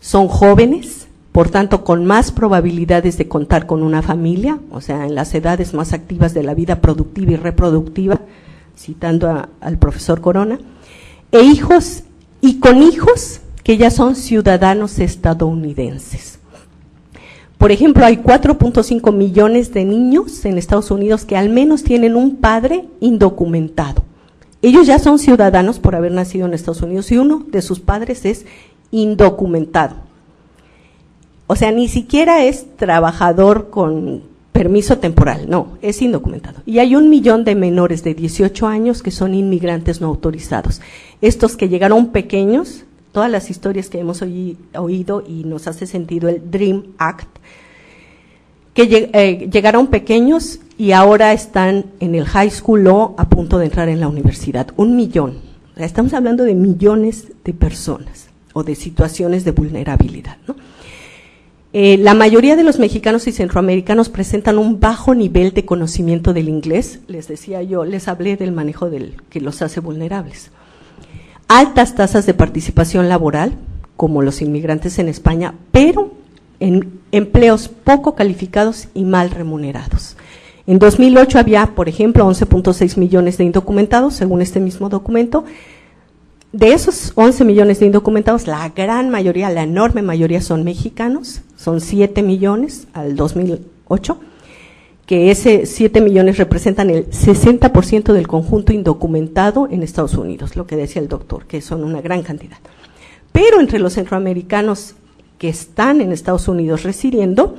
S4: Son jóvenes, por tanto con más probabilidades de contar con una familia, o sea, en las edades más activas de la vida productiva y reproductiva, citando al profesor Corona, y con hijos que ya son ciudadanos estadounidenses. Por ejemplo, hay 4.5 millones de niños en Estados Unidos que al menos tienen un padre indocumentado. Ellos ya son ciudadanos por haber nacido en Estados Unidos y uno de sus padres es indocumentado. O sea, ni siquiera es trabajador con permiso temporal, no, es indocumentado. Y hay 1 millón de menores de 18 años que son inmigrantes no autorizados. Estos que llegaron pequeños, todas las historias que hemos oído y nos hace sentido el DREAM Act, que llegaron pequeños y ahora están en el high school o a punto de entrar en la universidad. 1 millón. O sea, estamos hablando de millones de personas o de situaciones de vulnerabilidad, ¿no? La mayoría de los mexicanos y centroamericanos presentan un bajo nivel de conocimiento del inglés. Les decía yo, les hablé del manejo que los hace vulnerables. Altas tasas de participación laboral, como los inmigrantes en España, pero en empleos poco calificados y mal remunerados. En 2008 había, por ejemplo, 11.6 millones de indocumentados, según este mismo documento. De esos 11 millones de indocumentados, la gran mayoría, la enorme mayoría son mexicanos, son 7 millones al 2008, que ese 7 millones representan el 60% del conjunto indocumentado en Estados Unidos, lo que decía el doctor, que son una gran cantidad. Pero entre los centroamericanos que están en Estados Unidos residiendo,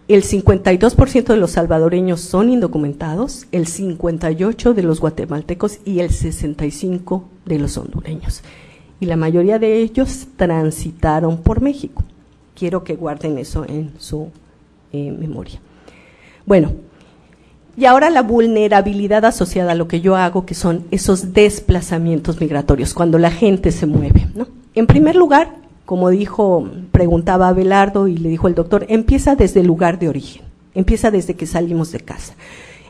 S4: el 52% de los salvadoreños son indocumentados, el 58% de los guatemaltecos y el 65% de los hondureños. Y la mayoría de ellos transitaron por México. Quiero que guarden eso en su memoria. Bueno, y ahora la vulnerabilidad asociada a lo que yo hago, que son esos desplazamientos migratorios, cuando la gente se mueve, ¿no? En primer lugar, como preguntaba Abelardo y le dijo el doctor, empieza desde el lugar de origen, empieza desde que salimos de casa,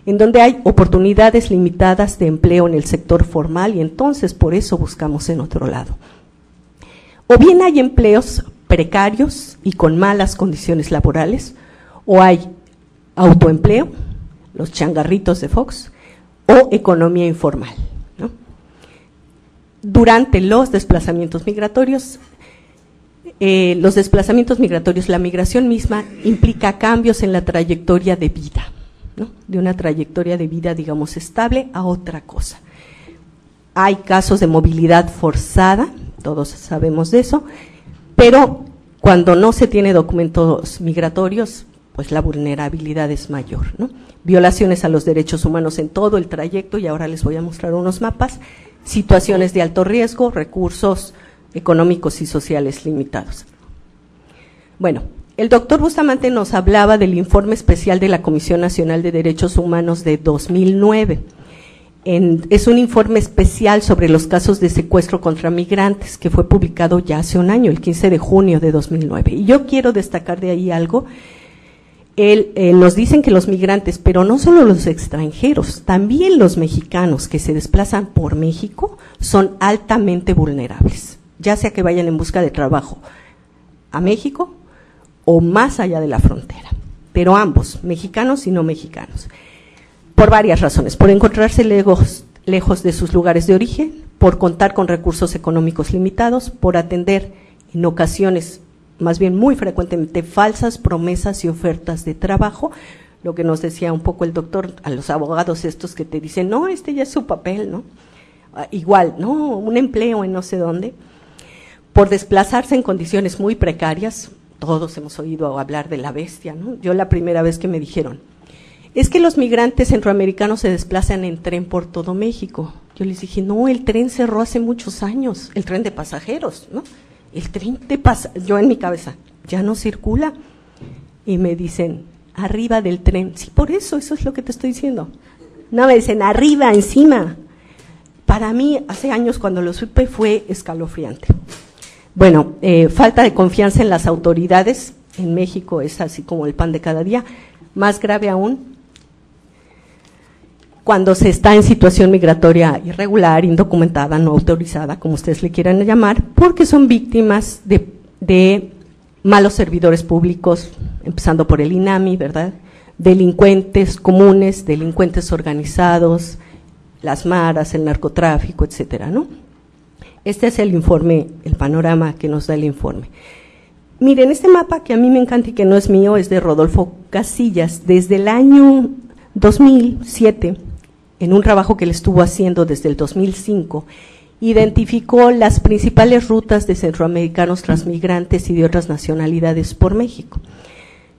S4: en donde hay oportunidades limitadas de empleo en el sector formal y entonces por eso buscamos en otro lado. O bien hay empleos precarios y con malas condiciones laborales, o hay autoempleo, los changarritos de Fox, o economía informal, ¿no? Durante los desplazamientos migratorios, la migración misma implica cambios en la trayectoria de vida, ¿no? De una trayectoria de vida, digamos, estable a otra cosa. Hay casos de movilidad forzada, todos sabemos de eso, pero cuando no se tiene documentos migratorios, pues la vulnerabilidad es mayor, ¿no? Violaciones a los derechos humanos en todo el trayecto, y ahora les voy a mostrar unos mapas, situaciones de alto riesgo, recursos económicos y sociales limitados. Bueno, el doctor Bustamante nos hablaba del informe especial de la Comisión Nacional de Derechos Humanos de 2009. Es un informe especial sobre los casos de secuestro contra migrantes que fue publicado ya hace un año, el 15 de junio de 2009. Y yo quiero destacar de ahí algo. Nos dicen que los migrantes, pero no solo los extranjeros, también los mexicanos que se desplazan por México son altamente vulnerables, ya sea que vayan en busca de trabajo a México o más allá de la frontera, pero ambos, mexicanos y no mexicanos, por varias razones: por encontrarse lejos de sus lugares de origen, por contar con recursos económicos limitados, por atender en ocasiones, más bien muy frecuentemente, falsas promesas y ofertas de trabajo, lo que nos decía un poco el doctor, a los abogados estos que te dicen, no, este ya es su papel, ¿no? Igual, no, un empleo en no sé dónde, por desplazarse en condiciones muy precarias. Todos hemos oído hablar de la bestia, ¿no? Yo la primera vez que me dijeron, es que los migrantes centroamericanos se desplazan en tren por todo México. Yo les dije, no, el tren cerró hace muchos años, el tren de pasajeros, ¿no? El tren de pasajeros, yo en mi cabeza, ya no circula. Y me dicen, arriba del tren. Sí, por eso es lo que te estoy diciendo. No, me dicen, arriba, encima. Para mí, hace años cuando lo supe fue escalofriante. Bueno, falta de confianza en las autoridades en México es así como el pan de cada día. Más grave aún, cuando se está en situación migratoria irregular, indocumentada, no autorizada, como ustedes le quieran llamar, porque son víctimas de malos servidores públicos, empezando por el INAMI, ¿verdad? Delincuentes comunes, delincuentes organizados, las maras, el narcotráfico, etcétera, ¿no? Este es el informe, el panorama que nos da el informe. Miren, este mapa que a mí me encanta y que no es mío, es de Rodolfo Casillas, desde el año 2007, en un trabajo que él estuvo haciendo desde el 2005, identificó las principales rutas de centroamericanos transmigrantes y de otras nacionalidades por México.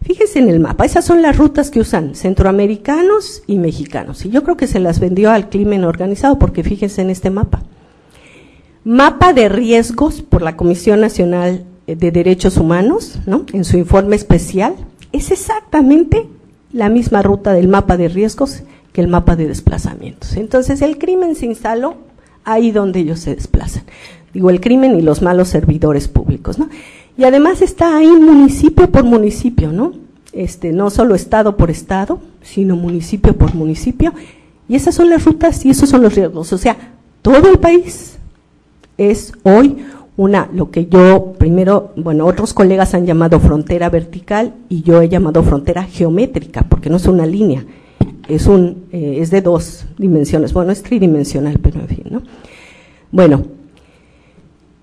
S4: Fíjense en el mapa, esas son las rutas que usan centroamericanos y mexicanos, y yo creo que se las vendió al crimen organizado, porque fíjense en este mapa. Mapa de riesgos por la Comisión Nacional de Derechos Humanos, ¿no? En su informe especial, es exactamente la misma ruta del mapa de riesgos que el mapa de desplazamientos. Entonces el crimen se instaló ahí donde ellos se desplazan. Digo, el crimen y los malos servidores públicos, ¿no? Y además está ahí municipio por municipio, ¿no? No solo estado por estado, sino municipio por municipio. Y esas son las rutas y esos son los riesgos. O sea, todo el país es hoy lo que yo primero, bueno, otros colegas han llamado frontera vertical y yo he llamado frontera geométrica, porque no es una línea, es de dos dimensiones, bueno, es tridimensional, pero en fin, ¿no? Bueno,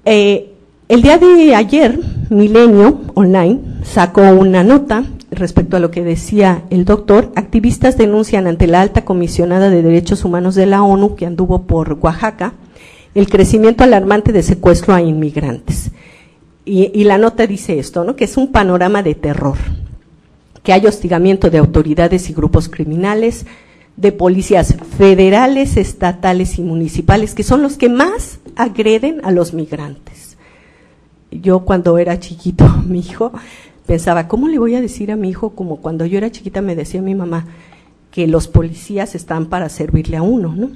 S4: el día de ayer, Milenio Online sacó una nota respecto a lo que decía el doctor. Activistas denuncian ante la alta comisionada de Derechos Humanos de la ONU, que anduvo por Oaxaca, el crecimiento alarmante de secuestro a inmigrantes. Y la nota dice esto, ¿no? Que es un panorama de terror, que hay hostigamiento de autoridades y grupos criminales, de policías federales, estatales y municipales, que son los que más agreden a los migrantes. Yo cuando era chiquito, mi hijo, pensaba, ¿cómo le voy a decir a mi hijo, como cuando yo era chiquita me decía mi mamá, que los policías están para servirle a uno, ¿no?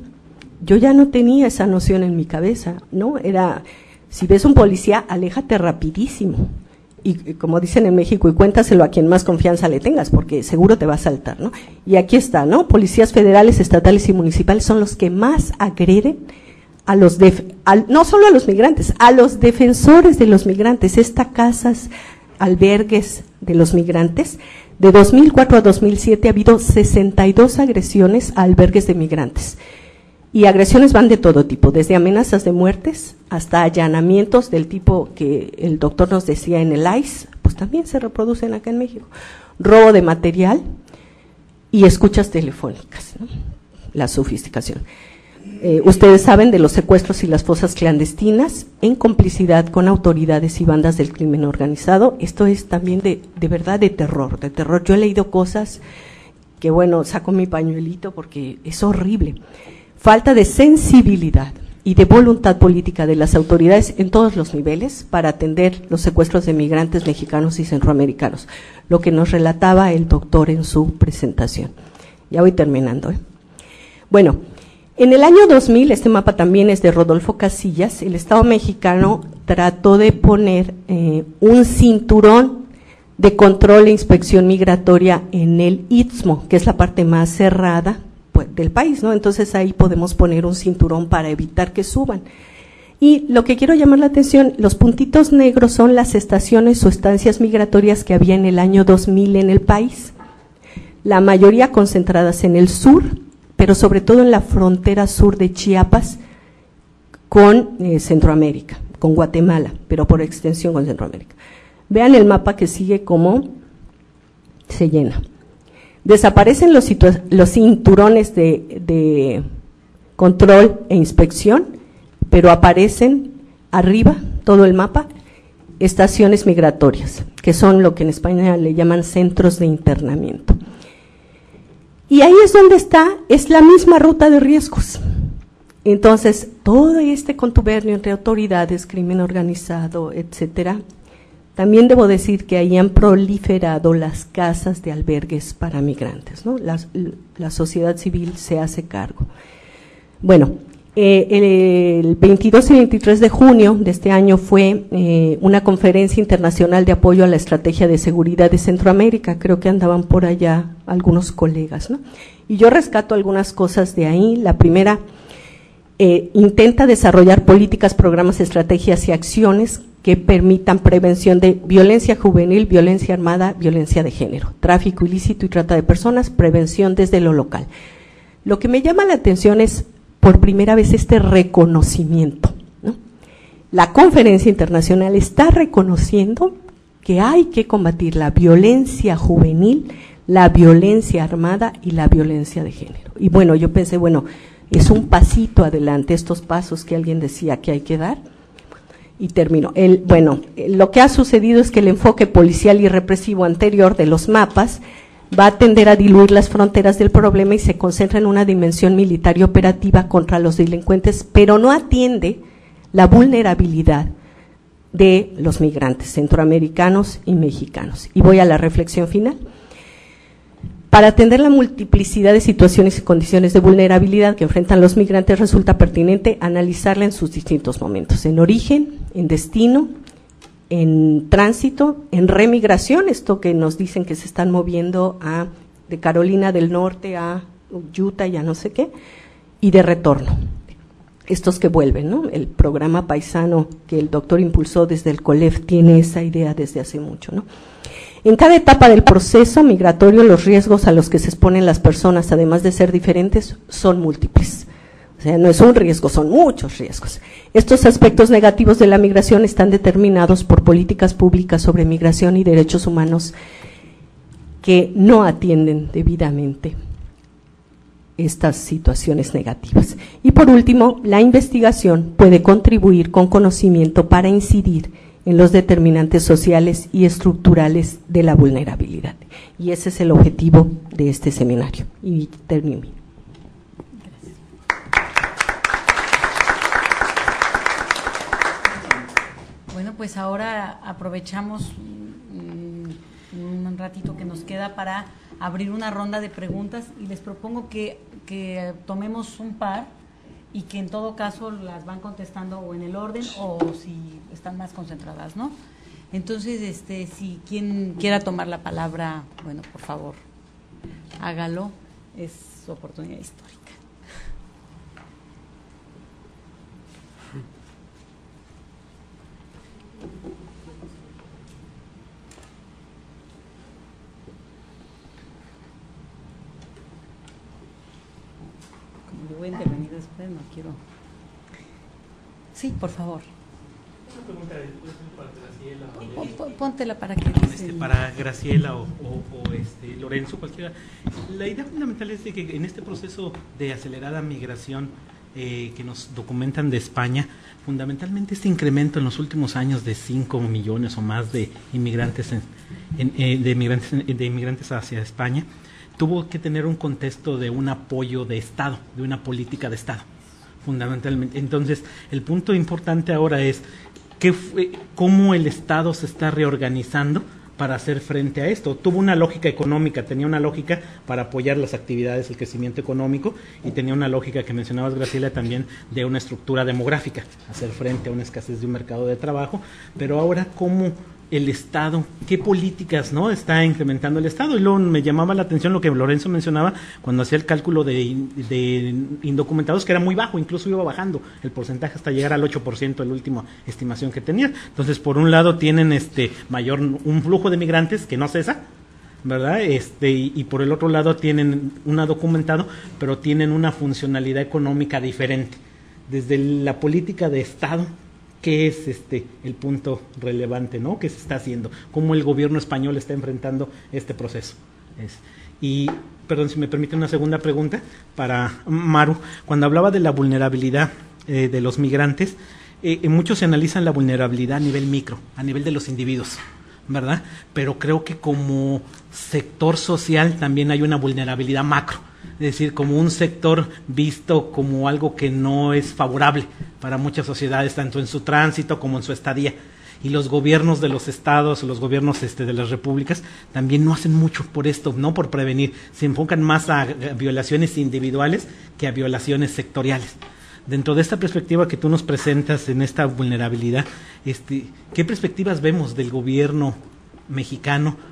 S4: Yo ya no tenía esa noción en mi cabeza, ¿no? Era, si ves un policía, aléjate rapidísimo. Y como dicen en México, y cuéntaselo a quien más confianza le tengas, porque seguro te va a saltar, ¿no? Y aquí está, ¿no? Policías federales, estatales y municipales son los que más agreden a los no solo a los migrantes, a los defensores de los migrantes. Estas casas, albergues de los migrantes, de 2004 a 2007 ha habido 62 agresiones a albergues de migrantes. Y agresiones van de todo tipo, desde amenazas de muertes hasta allanamientos del tipo que el doctor nos decía en el ICE, pues también se reproducen acá en México. Robo de material y escuchas telefónicas, ¿no? La sofisticación. Ustedes saben de los secuestros y las fosas clandestinas en complicidad con autoridades y bandas del crimen organizado. Esto es también de verdad de terror, de terror. Yo he leído cosas que, bueno, saco mi pañuelito porque es horrible. Falta de sensibilidad y de voluntad política de las autoridades en todos los niveles para atender los secuestros de migrantes mexicanos y centroamericanos, lo que nos relataba el doctor en su presentación. Ya voy terminando, ¿eh? Bueno, en el año 2000, este mapa también es de Rodolfo Casillas, el Estado mexicano trató de poner un cinturón de control e inspección migratoria en el Istmo, que es la parte más cerrada del país, ¿no? Entonces ahí podemos poner un cinturón para evitar que suban. Y lo que quiero llamar la atención, los puntitos negros son las estaciones o estancias migratorias que había en el año 2000 en el país, la mayoría concentradas en el sur, pero sobre todo en la frontera sur de Chiapas con Centroamérica, con Guatemala, pero por extensión con Centroamérica. Vean el mapa que sigue cómo se llena. Desaparecen los cinturones de control e inspección, pero aparecen arriba, todo el mapa, estaciones migratorias, que son lo que en España le llaman centros de internamiento. Y ahí es donde es la misma ruta de riesgos. Entonces, todo este contubernio entre autoridades, crimen organizado, etcétera. También debo decir que ahí han proliferado las casas de albergues para migrantes, ¿no? La sociedad civil se hace cargo. Bueno, el 22 y 23 de junio de este año fue una conferencia internacional de apoyo a la estrategia de seguridad de Centroamérica. Creo que andaban por allá algunos colegas, ¿no? Y yo rescato algunas cosas de ahí. La primera, intenta desarrollar políticas, programas, estrategias y acciones que permitan prevención de violencia juvenil, violencia armada, violencia de género, tráfico ilícito y trata de personas, prevención desde lo local. Lo que me llama la atención es por primera vez este reconocimiento, ¿no? La conferencia internacional está reconociendo que hay que combatir la violencia juvenil, la violencia armada y la violencia de género. Y bueno, yo pensé, bueno, es un pasito adelante, estos pasos que alguien decía que hay que dar. Y termino. Lo que ha sucedido es que el enfoque policial y represivo anterior de los mapas va a tender a diluir las fronteras del problema y se concentra en una dimensión militar y operativa contra los delincuentes, pero no atiende la vulnerabilidad de los migrantes centroamericanos y mexicanos. Y voy a la reflexión final. Para atender la multiplicidad de situaciones y condiciones de vulnerabilidad que enfrentan los migrantes, resulta pertinente analizarla en sus distintos momentos, en origen, en destino, en tránsito, en remigración, esto que nos dicen que se están moviendo de Carolina del Norte a Utah y a no sé qué, y de retorno, estos que vuelven, ¿no? El programa paisano que el doctor impulsó desde el COLEF tiene esa idea desde hace mucho, ¿no? En cada etapa del proceso migratorio, los riesgos a los que se exponen las personas, además de ser diferentes, son múltiples. O sea, no es un riesgo, son muchos riesgos. Estos aspectos negativos de la migración están determinados por políticas públicas sobre migración y derechos humanos que no atienden debidamente estas situaciones negativas. Y por último, la investigación puede contribuir con conocimiento para incidir en los determinantes sociales y estructurales de la vulnerabilidad. Y ese es el objetivo de este seminario. Y termino.
S1: Bueno, pues ahora aprovechamos un ratito que nos queda para abrir una ronda de preguntas y les propongo que tomemos un par y que en todo caso las van contestando o en el orden o si están más concentradas, ¿no? Entonces, si quien quiera tomar la palabra, bueno, por favor, hágalo, es oportunidad histórica. Como yo voy a intervenir después, no quiero. Sí, por favor.
S5: Una pregunta para Graciela.
S1: Póntela para que
S5: para Graciela o Lorenzo, cualquiera. La idea fundamental es de que en este proceso de acelerada migración que nos documentan de España, fundamentalmente este incremento en los últimos años de 5 millones o más de inmigrantes de inmigrantes hacia España, tuvo que tener un contexto de un apoyo de Estado, de una política de Estado, fundamentalmente. Entonces, el punto importante ahora es cómo el Estado se está reorganizando para hacer frente a esto. Tuvo una lógica económica, tenía una lógica para apoyar las actividades, el crecimiento económico, y tenía una lógica que mencionabas, Graciela, también de una estructura demográfica, hacer frente a una escasez de un mercado de trabajo. Pero ahora, ¿cómo el Estado, qué políticas está incrementando el Estado? Y luego me llamaba la atención lo que Lorenzo mencionaba cuando hacía el cálculo de indocumentados, que era muy bajo, incluso iba bajando el porcentaje hasta llegar al 8%, la última estimación que tenía. Entonces, por un lado tienen un flujo de migrantes que no cesa, ¿verdad? Y por el otro lado tienen un documentado, pero tienen una funcionalidad económica diferente. Desde la política de Estado, ¿qué es el punto relevante, ¿no? ¿Qué se está haciendo? ¿Cómo el gobierno español está enfrentando este proceso? Y, perdón, si me permite una segunda pregunta para Maru. Cuando hablaba de la vulnerabilidad de los migrantes, muchos se analizan la vulnerabilidad a nivel micro, a nivel de los individuos, ¿verdad? Pero creo que como sector social también hay una vulnerabilidad macro. Es decir, como un sector visto como algo que no es favorable para muchas sociedades, tanto en su tránsito como en su estadía. Y los gobiernos de los estados, los gobiernos de las repúblicas, también no hacen mucho por esto, no por prevenir. Se enfocan más a violaciones individuales que a violaciones sectoriales. Dentro de esta perspectiva que tú nos presentas en esta vulnerabilidad, ¿qué perspectivas vemos del gobierno mexicano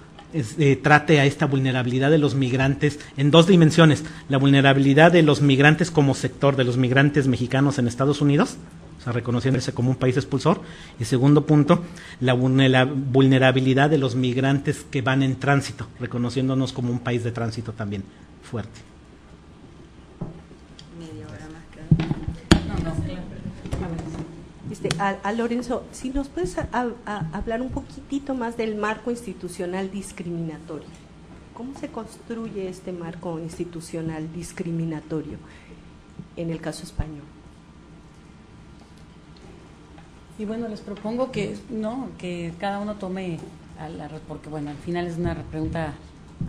S5: trate a esta vulnerabilidad de los migrantes en dos dimensiones? La vulnerabilidad de los migrantes como sector, de los migrantes mexicanos en Estados Unidos, o sea, reconociéndose como un país expulsor. Y segundo punto, la vulnerabilidad de los migrantes que van en tránsito, reconociéndonos como un país de tránsito también fuerte.
S3: Media hora más.
S4: A Lorenzo, si nos puedes hablar un poquitito más del marco institucional discriminatorio. ¿Cómo se construye este marco institucional discriminatorio en el caso español?
S1: Y bueno, les propongo que cada uno tome, porque bueno, al final es una pregunta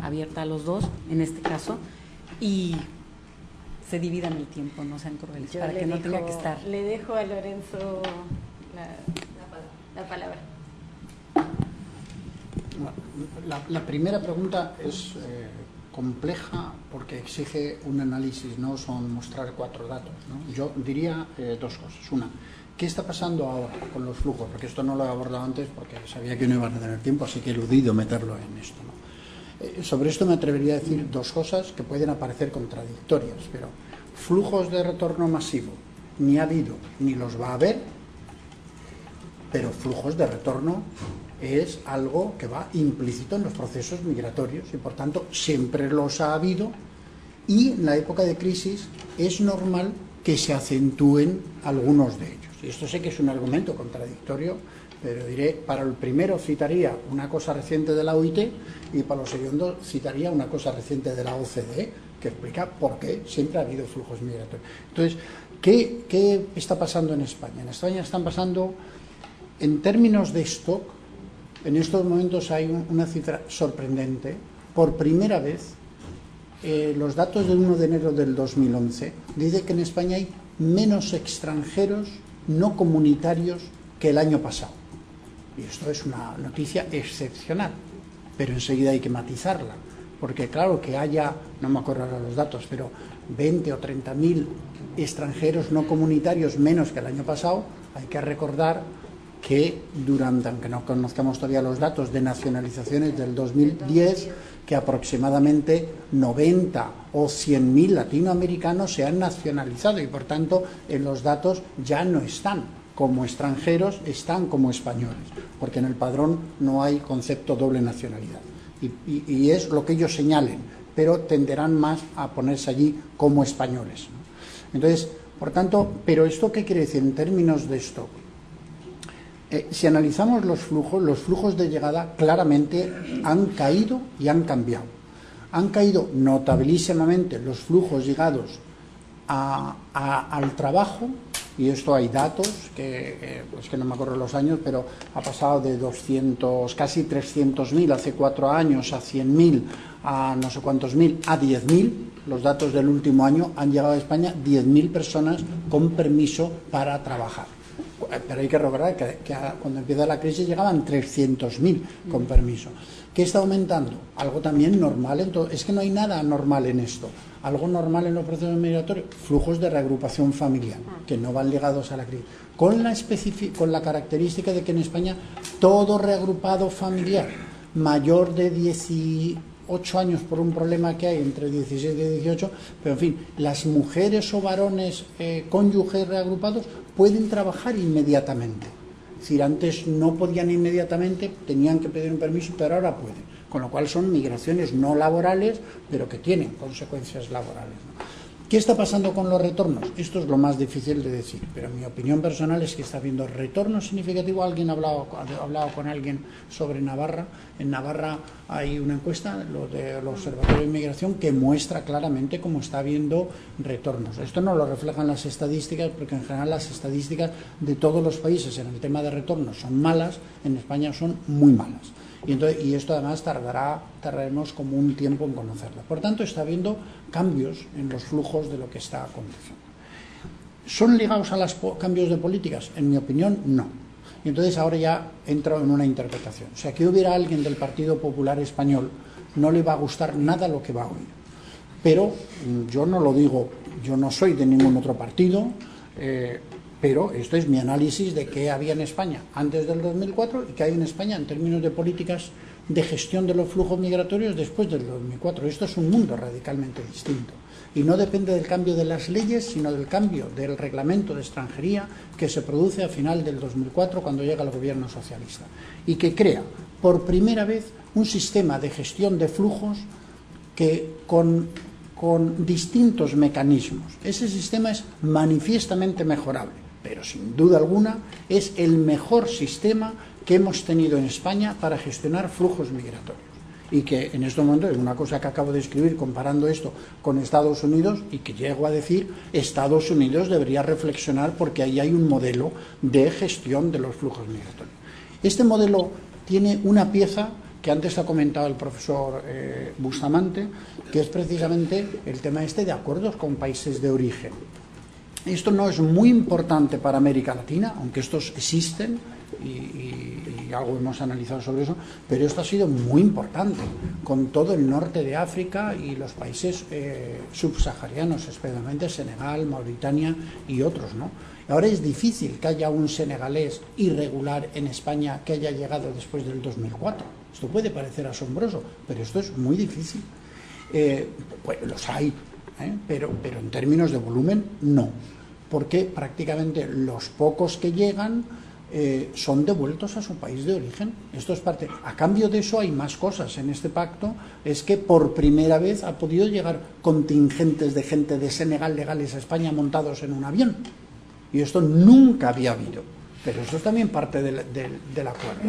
S1: abierta a los dos, en este caso, y se dividan el tiempo, no sean crueles, para que no tenga que estar.
S3: Le dejo a Lorenzo la palabra.
S2: La primera pregunta es compleja porque exige un análisis, no son mostrar 4 datos, ¿no? Yo diría 2 cosas. Una, ¿qué está pasando ahora con los flujos? Porque esto no lo he abordado antes porque sabía que no iban a tener tiempo, así que he eludido meterlo en esto, ¿no? Sobre esto me atrevería a decir 2 cosas que pueden aparecer contradictorias, pero flujos de retorno masivo ni ha habido ni los va a haber, pero flujos de retorno es algo que va implícito en los procesos migratorios y por tanto siempre los ha habido, y en la época de crisis es normal que se acentúen algunos de ellos. Y esto sé que es un argumento contradictorio, pero diré, para el primero citaría una cosa reciente de la OIT y para el segundo citaría una cosa reciente de la OCDE que explica por qué siempre ha habido flujos migratorios. Entonces, ¿qué está pasando en España? En España están pasando, en términos de stock, en estos momentos hay una cifra sorprendente. Por primera vez, los datos del 1 de enero del 2011 dice que en España hay menos extranjeros no comunitarios que el año pasado. Y esto es una noticia excepcional, pero enseguida hay que matizarla, porque claro que haya, no me acuerdo ahora los datos, pero 20 o 30.000 extranjeros no comunitarios menos que el año pasado, hay que recordar que aunque no conozcamos todavía los datos de nacionalizaciones del 2010, que aproximadamente 90 o 100.000 latinoamericanos se han nacionalizado y por tanto en los datos ya no están como extranjeros, están como españoles, porque en el padrón no hay concepto doble nacionalidad. Y es lo que ellos señalen, pero tenderán más a ponerse allí como españoles, ¿no? Entonces, por tanto, ¿pero esto qué quiere decir en términos de stock? Si analizamos los flujos de llegada claramente han caído y han cambiado. Han caído notabilísimamente los flujos llegados al trabajo, y esto hay datos, que no me acuerdo los años, pero ha pasado de 200, casi 300.000 hace 4 años, a 100.000, a no sé cuántos mil, a 10.000. Los datos del último año han llegado a España 10.000 personas con permiso para trabajar. Pero hay que recordar que cuando empieza la crisis llegaban 300.000 con permiso. ¿Qué está aumentando? Algo también normal. Es que no hay nada normal en esto. Algo normal en los procesos migratorios, flujos de reagrupación familiar, que no van ligados a la crisis. Con la característica de que en España todo reagrupado familiar mayor de 18 años por un problema que hay entre 16 y 18, pero en fin, las mujeres o varones cónyuges reagrupados pueden trabajar inmediatamente. Es decir, antes no podían inmediatamente, tenían que pedir un permiso, pero ahora pueden. Con lo cual son migraciones no laborales, pero que tienen consecuencias laborales, ¿no? ¿Qué está pasando con los retornos? Esto es lo más difícil de decir, pero mi opinión personal es que está habiendo retorno significativo. Alguien ha hablado con alguien sobre Navarra. En Navarra hay una encuesta, lo del Observatorio de Inmigración, que muestra claramente cómo está habiendo retornos. Esto no lo reflejan las estadísticas, porque en general las estadísticas de todos los países en el tema de retornos son malas, en España son muy malas. Y esto además tardaremos como un tiempo en conocerlo. Por tanto, está habiendo cambios en los flujos de lo que está aconteciendo. ¿Son ligados a los cambios de políticas? En mi opinión, no. Y entonces ahora ya entro en una interpretación. O sea, que hubiera alguien del Partido Popular Español, no le va a gustar nada lo que va a oír. Pero yo no lo digo, yo no soy de ningún otro partido, pero esto es mi análisis de qué había en España antes del 2004 y qué hay en España en términos de políticas de gestión de los flujos migratorios después del 2004. Esto es un mundo radicalmente distinto y no depende del cambio de las leyes, sino del cambio del reglamento de extranjería que se produce a final del 2004 cuando llega el gobierno socialista y que crea por primera vez un sistema de gestión de flujos que con distintos mecanismos. Ese sistema es manifiestamente mejorable. pero sin duda alguna es el mejor sistema que hemos tenido en España para gestionar flujos migratorios. Y que en estos momentos es una cosa que acabo de escribir comparando esto con Estados Unidos, y que llego a decir, Estados Unidos debería reflexionar porque ahí hay un modelo de gestión de los flujos migratorios. Este modelo tiene una pieza que antes ha comentado el profesor Bustamante, que es precisamente el tema de acuerdos con países de origen. Esto no es muy importante para América Latina, aunque estos existen y algo hemos analizado sobre eso, pero esto ha sido muy importante con todo el norte de África y los países subsaharianos, especialmente Senegal, Mauritania y otros, ¿no? Ahora es difícil que haya un senegalés irregular en España que haya llegado después del 2004. Esto puede parecer asombroso, pero esto es muy difícil. Pues los hay, pero en términos de volumen no, porque prácticamente los pocos que llegan son devueltos a su país de origen. Esto es parte. A cambio de eso hay más cosas en este pacto. Es que por primera vez ha podido llegar contingentes de gente de Senegal legales a España montados en un avión, y esto nunca había habido. Pero eso es también parte del acuerdo,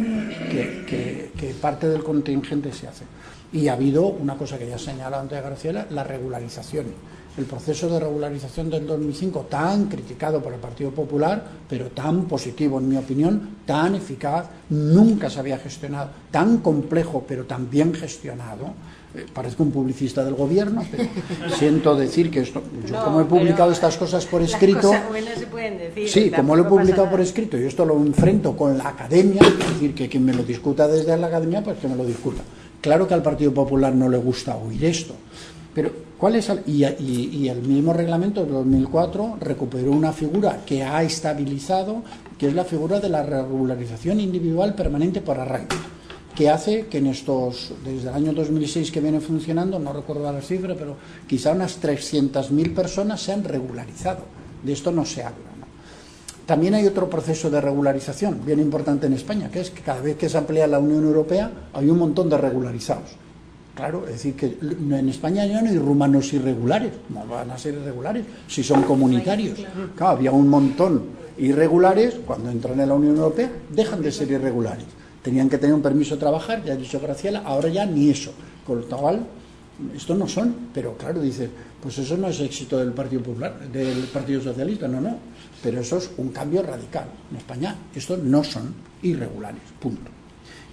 S2: que parte del contingente se hace. Y ha habido una cosa que ya señaló antes Graciela, la regularización. El proceso de regularización del 2005, tan criticado por el Partido Popular, pero tan positivo en mi opinión, tan eficaz, nunca se había gestionado, tan complejo pero tan bien gestionado. Parezco un publicista del gobierno, pero siento decir que esto, yo no, como he publicado estas cosas por escrito,
S3: las cosas buenas se pueden decir,
S2: sí, como lo he publicado por escrito y esto lo enfrento con la academia, es decir, que quien me lo discuta desde la academia, pues que me lo discuta. Claro que al Partido Popular no le gusta oír esto, pero ¿cuál es y el mismo reglamento de 2004 recuperó una figura que ha estabilizado, que es la figura de la regularización individual permanente por arraigo, que hace que en estos, desde el año 2006 que viene funcionando, no recuerdo la cifra, pero quizá unas 300.000 personas se han regularizado. De esto no se habla, ¿no? También hay otro proceso de regularización bien importante en España, que es que cada vez que se amplía la Unión Europea hay un montón de regularizados. Claro, es decir, que en España ya no hay rumanos irregulares, no van a ser irregulares si son comunitarios. Claro, había un montón irregulares, cuando entran en la Unión Europea dejan de ser irregulares. Tenían que tener un permiso de trabajar, ya ha dicho Graciela, ahora ya ni eso. Con lo cual, estos no son, pero claro, dices, pues eso no es éxito del Partido Popular, del Partido Socialista, no, pero eso es un cambio radical. En España estos no son irregulares, punto.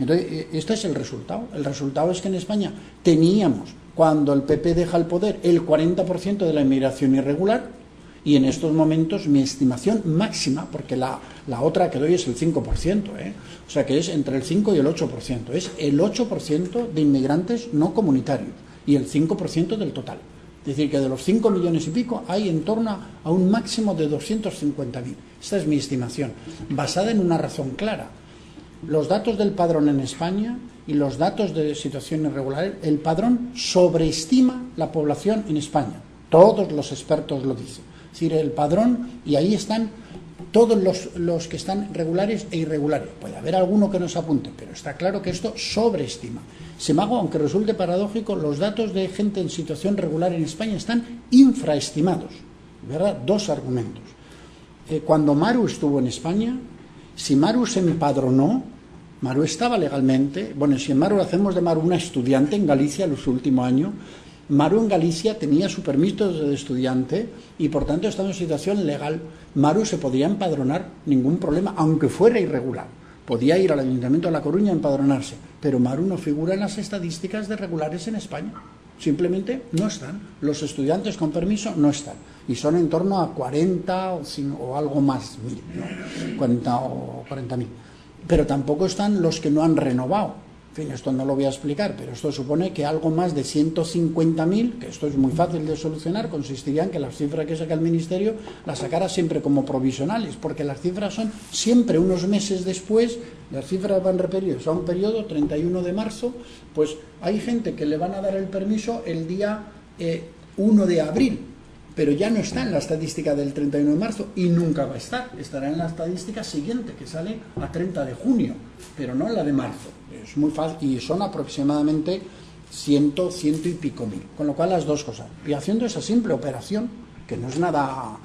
S2: Entonces, este es el resultado. El resultado es que en España teníamos, cuando el PP deja el poder, el 40% de la inmigración irregular, y en estos momentos mi estimación máxima, porque la otra que doy es el 5%, o sea que es entre el 5 y el 8%, es el 8% de inmigrantes no comunitarios y el 5% del total. Es decir, que de los 5 millones y pico hay en torno a un máximo de 250.000. Esta es mi estimación, basada en una razón clara. Los datos del padrón en España y los datos de situación irregular, el padrón sobreestima la población en España. Todos los expertos lo dicen. Es decir, el padrón, y ahí están todos los que están regulares e irregulares. Puede haber alguno que no se apunte, pero está claro que esto sobreestima. Sin embargo, aunque resulte paradójico, los datos de gente en situación regular en España están infraestimados. ¿Verdad? Dos argumentos. Cuando Maru estuvo en España, si Maru se empadronó, Maru estaba legalmente, bueno, si en Maru hacemos de Maru una estudiante en Galicia los últimos años, Maru en Galicia tenía su permiso de estudiante y por tanto estaba en situación legal. Maru se podía empadronar, ningún problema, aunque fuera irregular. Podía ir al Ayuntamiento de La Coruña a empadronarse, pero Maru no figura en las estadísticas de regulares en España. Simplemente no están. Los estudiantes con permiso no están. Y son en torno a 40 o algo más, ¿no? 40 o 40.000. Pero tampoco están los que no han renovado. En fin, esto no lo voy a explicar, pero esto supone que algo más de 150.000, que esto es muy fácil de solucionar, consistiría en que las cifras que saca el Ministerio las sacara siempre como provisionales, porque las cifras son siempre unos meses después, las cifras van referidas a un periodo, 31 de marzo, pues hay gente que le van a dar el permiso el día 1 de abril, pero ya no está en la estadística del 31 de marzo y nunca va a estar, estará en la estadística siguiente, que sale a 30 de junio, pero no en la de marzo. Es muy fácil y son aproximadamente 100 y pico mil, con lo cual las dos cosas. Y haciendo esa simple operación, que no es nada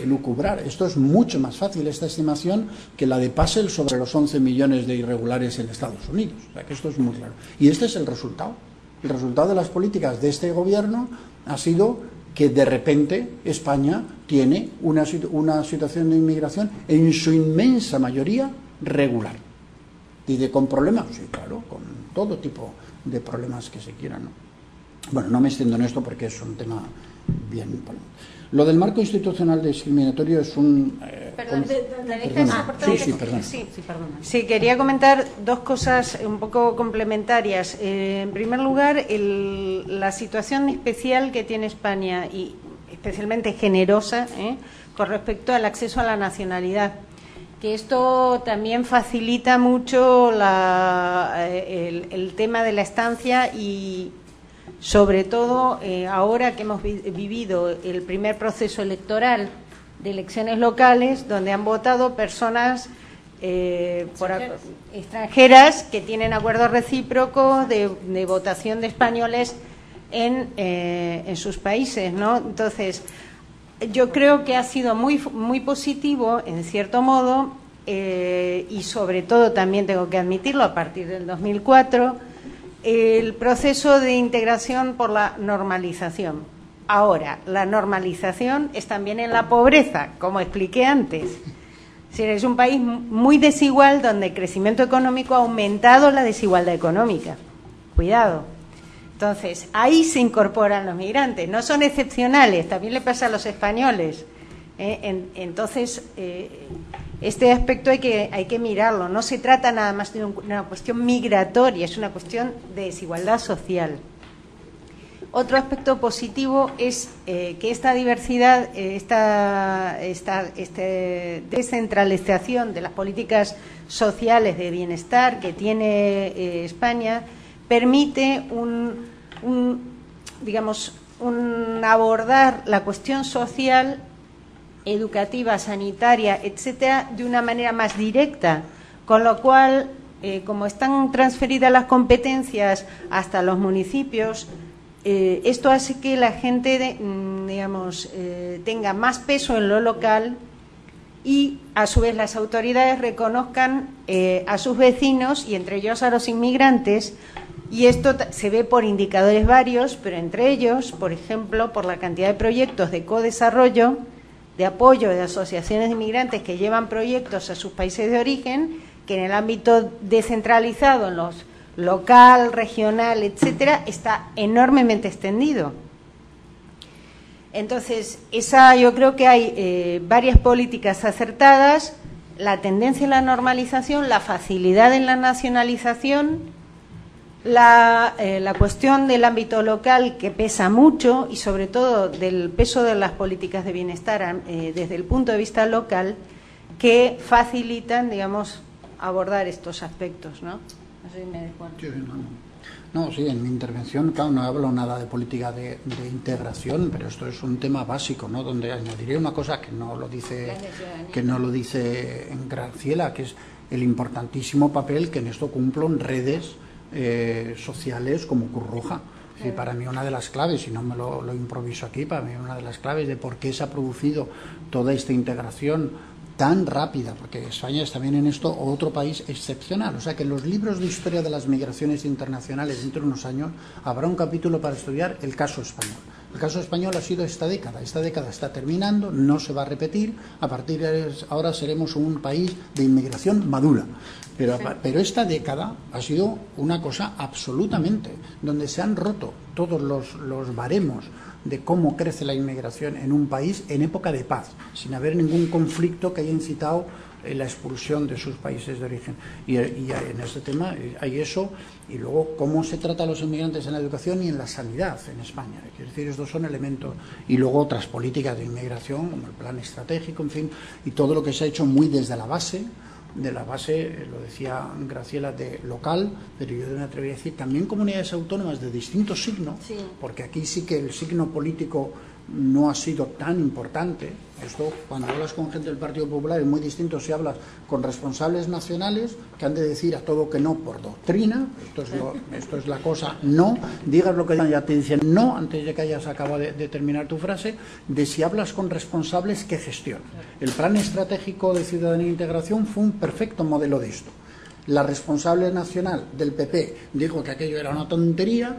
S2: lucubrar. Esto es mucho más fácil, esta estimación, que la de Passel sobre los 11 millones de irregulares en Estados Unidos. O sea, que esto es muy claro. Y este es el resultado. El resultado de las políticas de este gobierno ha sido que de repente España tiene una situación de inmigración en su inmensa mayoría regular. ¿Y con problemas? Sí, claro, con todo tipo de problemas que se quieran, ¿no? Bueno, no me extiendo en esto porque es un tema bien... Lo del marco institucional discriminatorio es un...
S3: Perdón.
S1: Sí,
S3: quería comentar dos cosas un poco complementarias. En primer lugar, la situación especial que tiene España, y especialmente generosa, con respecto al acceso a la nacionalidad. Que esto también facilita mucho el tema de la estancia y... sobre todo ahora que hemos vivido el primer proceso electoral de elecciones locales, donde han votado personas extranjeras que tienen acuerdos recíprocos de votación de españoles en sus países, ¿no? Entonces, yo creo que ha sido muy positivo, en cierto modo, y sobre todo también tengo que admitirlo, a partir del 2004, el proceso de integración por la normalización. Ahora, la normalización es también en la pobreza, como expliqué antes. Es un país muy desigual donde el crecimiento económico ha aumentado la desigualdad económica. Cuidado. Entonces, ahí se incorporan los migrantes. No son excepcionales, también le pasa a los españoles. Entonces, este aspecto hay que mirarlo. No se trata nada más de una cuestión migratoria, es una cuestión de desigualdad social. Otro aspecto positivo es que esta diversidad, esta descentralización de las políticas sociales de bienestar que tiene España permite abordar la cuestión social, educativa, sanitaria, etcétera, de una manera más directa, con lo cual, como están transferidas las competencias hasta los municipios, esto hace que la gente, tenga más peso en lo local y, a su vez, las autoridades reconozcan a sus vecinos y, entre ellos, a los inmigrantes. Y esto se ve por indicadores varios, pero entre ellos, por ejemplo, por la cantidad de proyectos de codesarrollo, de apoyo de asociaciones de inmigrantes que llevan proyectos a sus países de origen, que en el ámbito descentralizado, en los local, regional, etcétera, está enormemente extendido. Entonces, yo creo que hay varias políticas acertadas, la tendencia a la normalización, la facilidad en la nacionalización, la cuestión del ámbito local, que pesa mucho, y sobre todo del peso de las políticas de bienestar desde el punto de vista local, que facilitan, abordar estos aspectos, ¿no? No sé si me dejo.
S2: Sí, en mi intervención, claro, no hablo nada de política de integración, pero esto es un tema básico, ¿no? Donde añadiré una cosa que no lo dice Graciela, que es el importantísimo papel que en esto cumplen redes sociales como Cruz Roja. Sí, para mí una de las claves, y no me lo improviso aquí, para mí una de las claves de por qué se ha producido toda esta integración tan rápida, porque España es también en esto otro país excepcional. O sea que en los libros de historia de las migraciones internacionales dentro de unos años habrá un capítulo para estudiar el caso español. El caso español ha sido esta década está terminando, no se va a repetir, a partir de ahora seremos un país de inmigración madura. Pero esta década ha sido una cosa absolutamente, donde se han roto todos los baremos de cómo crece la inmigración en un país en época de paz, sin haber ningún conflicto que haya incitado la expulsión de sus países de origen. Y en este tema hay eso, y luego cómo se trata a los inmigrantes en la educación y en la sanidad en España. Es decir, estos son elementos. Y luego otras políticas de inmigración, como el plan estratégico, en fin, y todo lo que se ha hecho muy desde la base, lo decía Graciela, de local, pero yo me atrevería a decir también comunidades autónomas de distintos signos, sí, porque aquí sí que el signo político no ha sido tan importante. Esto, cuando hablas con gente del Partido Popular, es muy distinto si hablas con responsables nacionales que han de decir a todo que no por doctrina. Esto es la cosa, no. Digas lo que ya te dicen no antes de que hayas acabado de terminar tu frase, de si hablas con responsables que gestionan. El Plan Estratégico de Ciudadanía e Integración fue un perfecto modelo de esto. La responsable nacional del PP dijo que aquello era una tontería.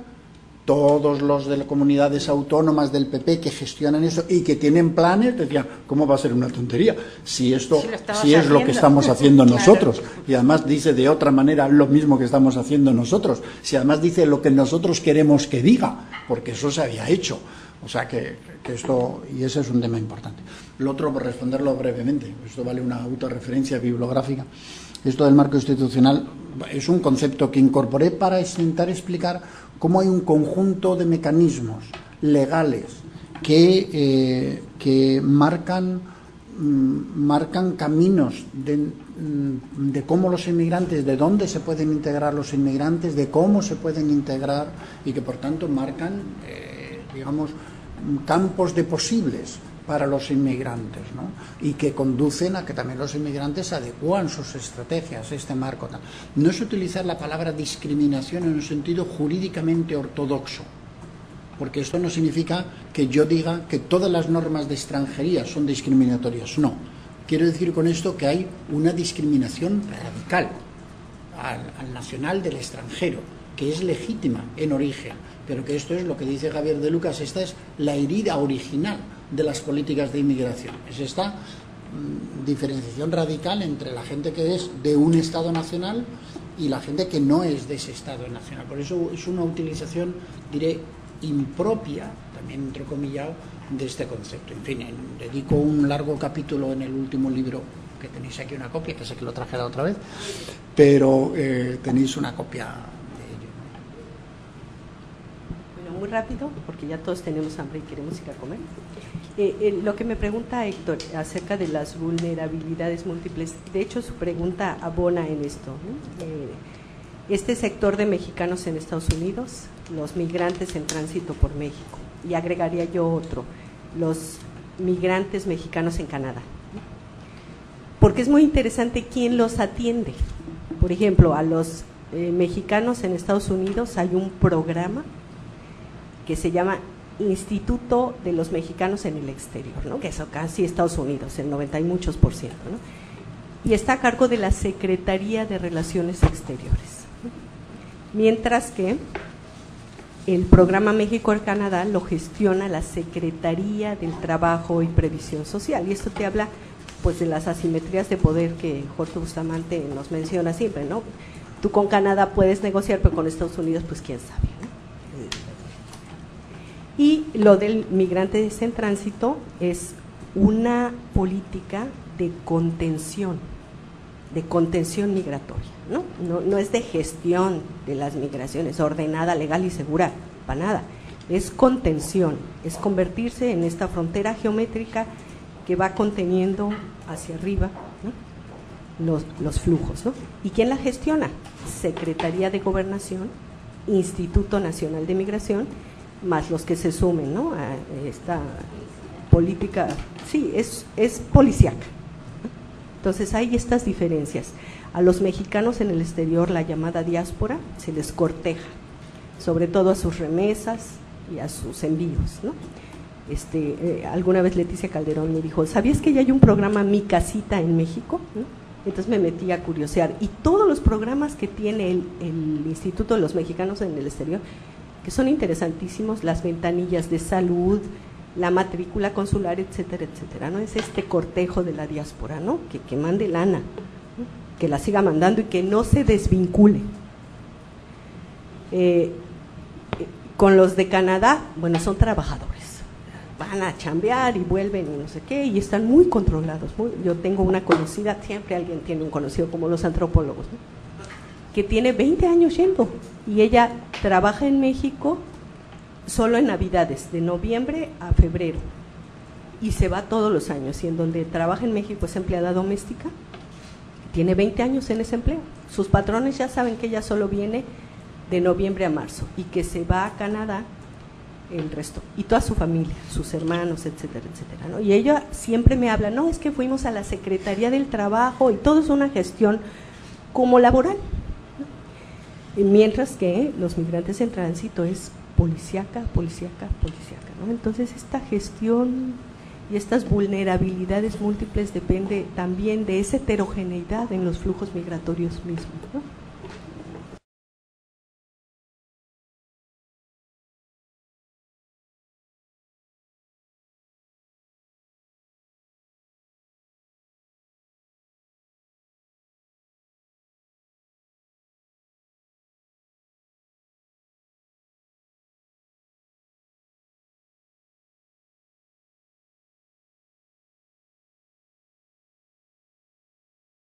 S2: Todos los de las comunidades autónomas del PP que gestionan eso y que tienen planes decían, ¿cómo va a ser una tontería? Si es lo que estamos haciendo nosotros. Y además dice de otra manera lo mismo que estamos haciendo nosotros. Si además dice lo que nosotros queremos que diga, porque eso se había hecho. O sea que esto, y ese es un tema importante. Lo otro, por responderlo brevemente, esto vale una autorreferencia bibliográfica. Esto del marco institucional es un concepto que incorporé para intentar explicar cómo hay un conjunto de mecanismos legales que marcan caminos de cómo los inmigrantes, de dónde se pueden integrar los inmigrantes, de cómo se pueden integrar y que por tanto marcan, digamos, campos de posibles para los inmigrantes, ¿no? Y que conducen a que también los inmigrantes adecúan sus estrategias a este marco. No es utilizar la palabra discriminación en un sentido jurídicamente ortodoxo, porque esto no significa que yo diga que todas las normas de extranjería son discriminatorias, no. Quiero decir con esto que hay una discriminación radical al nacional del extranjero, que es legítima en origen, pero que esto es lo que dice Javier de Lucas, esta es la herida original de las políticas de inmigración. Es esta diferenciación radical entre la gente que es de un Estado nacional y la gente que no es de ese Estado nacional. Por eso es una utilización, diré, impropia, también entrecomillado, de este concepto. En fin, dedico un largo capítulo en el último libro, que tenéis aquí una copia, que sé que lo traje la otra vez, pero tenéis una copia de ello.
S4: Bueno, muy rápido, porque ya todos tenemos hambre y queremos ir a comer. Lo que me pregunta Héctor acerca de las vulnerabilidades múltiples, de hecho su pregunta abona en esto, ¿no? Este sector de mexicanos en Estados Unidos, los migrantes en tránsito por México, y agregaría yo otro, los migrantes mexicanos en Canadá, ¿no? Porque es muy interesante quién los atiende. Por ejemplo, a los mexicanos en Estados Unidos hay un programa que se llama Instituto de los Mexicanos en el Exterior, ¿no? Que eso casi Estados Unidos, el 90 y muchos %, ¿no? Y está a cargo de la Secretaría de Relaciones Exteriores, ¿no? Mientras que el programa México-Canadá lo gestiona la Secretaría del Trabajo y Previsión Social, y esto te habla pues de las asimetrías de poder que Jorge Bustamante nos menciona siempre, ¿no? Tú con Canadá puedes negociar, pero con Estados Unidos pues quién sabe, ¿no? Y lo del migrante en tránsito es una política de contención migratoria, ¿no? No es de gestión de las migraciones, ordenada, legal y segura, para nada. Es contención, es convertirse en esta frontera geométrica que va conteniendo hacia arriba, ¿no? los flujos, ¿no? ¿Y quién la gestiona? Secretaría de Gobernación, Instituto Nacional de Migración, más los que se sumen, ¿no? A esta política, sí, es policíaca. Entonces hay estas diferencias. A los mexicanos en el exterior, la llamada diáspora, se les corteja, sobre todo a sus remesas y a sus envíos, ¿no? Alguna vez Leticia Calderón me dijo, ¿sabías que ya hay un programa Mi Casita en México? ¿No? Entonces me metí a curiosear, y todos los programas que tiene el Instituto de los Mexicanos en el Exterior, que son interesantísimos, las ventanillas de salud, la matrícula consular, etcétera, etcétera, ¿no? Es este cortejo de la diáspora, ¿no? Que mande lana, ¿no? Que la siga mandando y que no se desvincule. Con los de Canadá, bueno, son trabajadores, van a chambear y vuelven y no sé qué, y están muy controlados. Yo tengo una conocida, siempre alguien tiene un conocido, como los antropólogos, ¿no? Que tiene 20 años yendo, y ella trabaja en México solo en Navidades, de noviembre a febrero, y se va todos los años, y en donde trabaja en México es empleada doméstica, tiene 20 años en ese empleo. Sus patrones ya saben que ella solo viene de noviembre a marzo, y que se va a Canadá el resto, y toda su familia, sus hermanos, etcétera, etcétera, ¿no? Y ella siempre me habla, no, es que fuimos a la Secretaría del Trabajo y todo es una gestión como laboral, ¿no? Y mientras que los migrantes en tránsito es policíaca, ¿no? Entonces esta gestión y estas vulnerabilidades múltiples depende también de esa heterogeneidad en los flujos migratorios mismos, ¿no?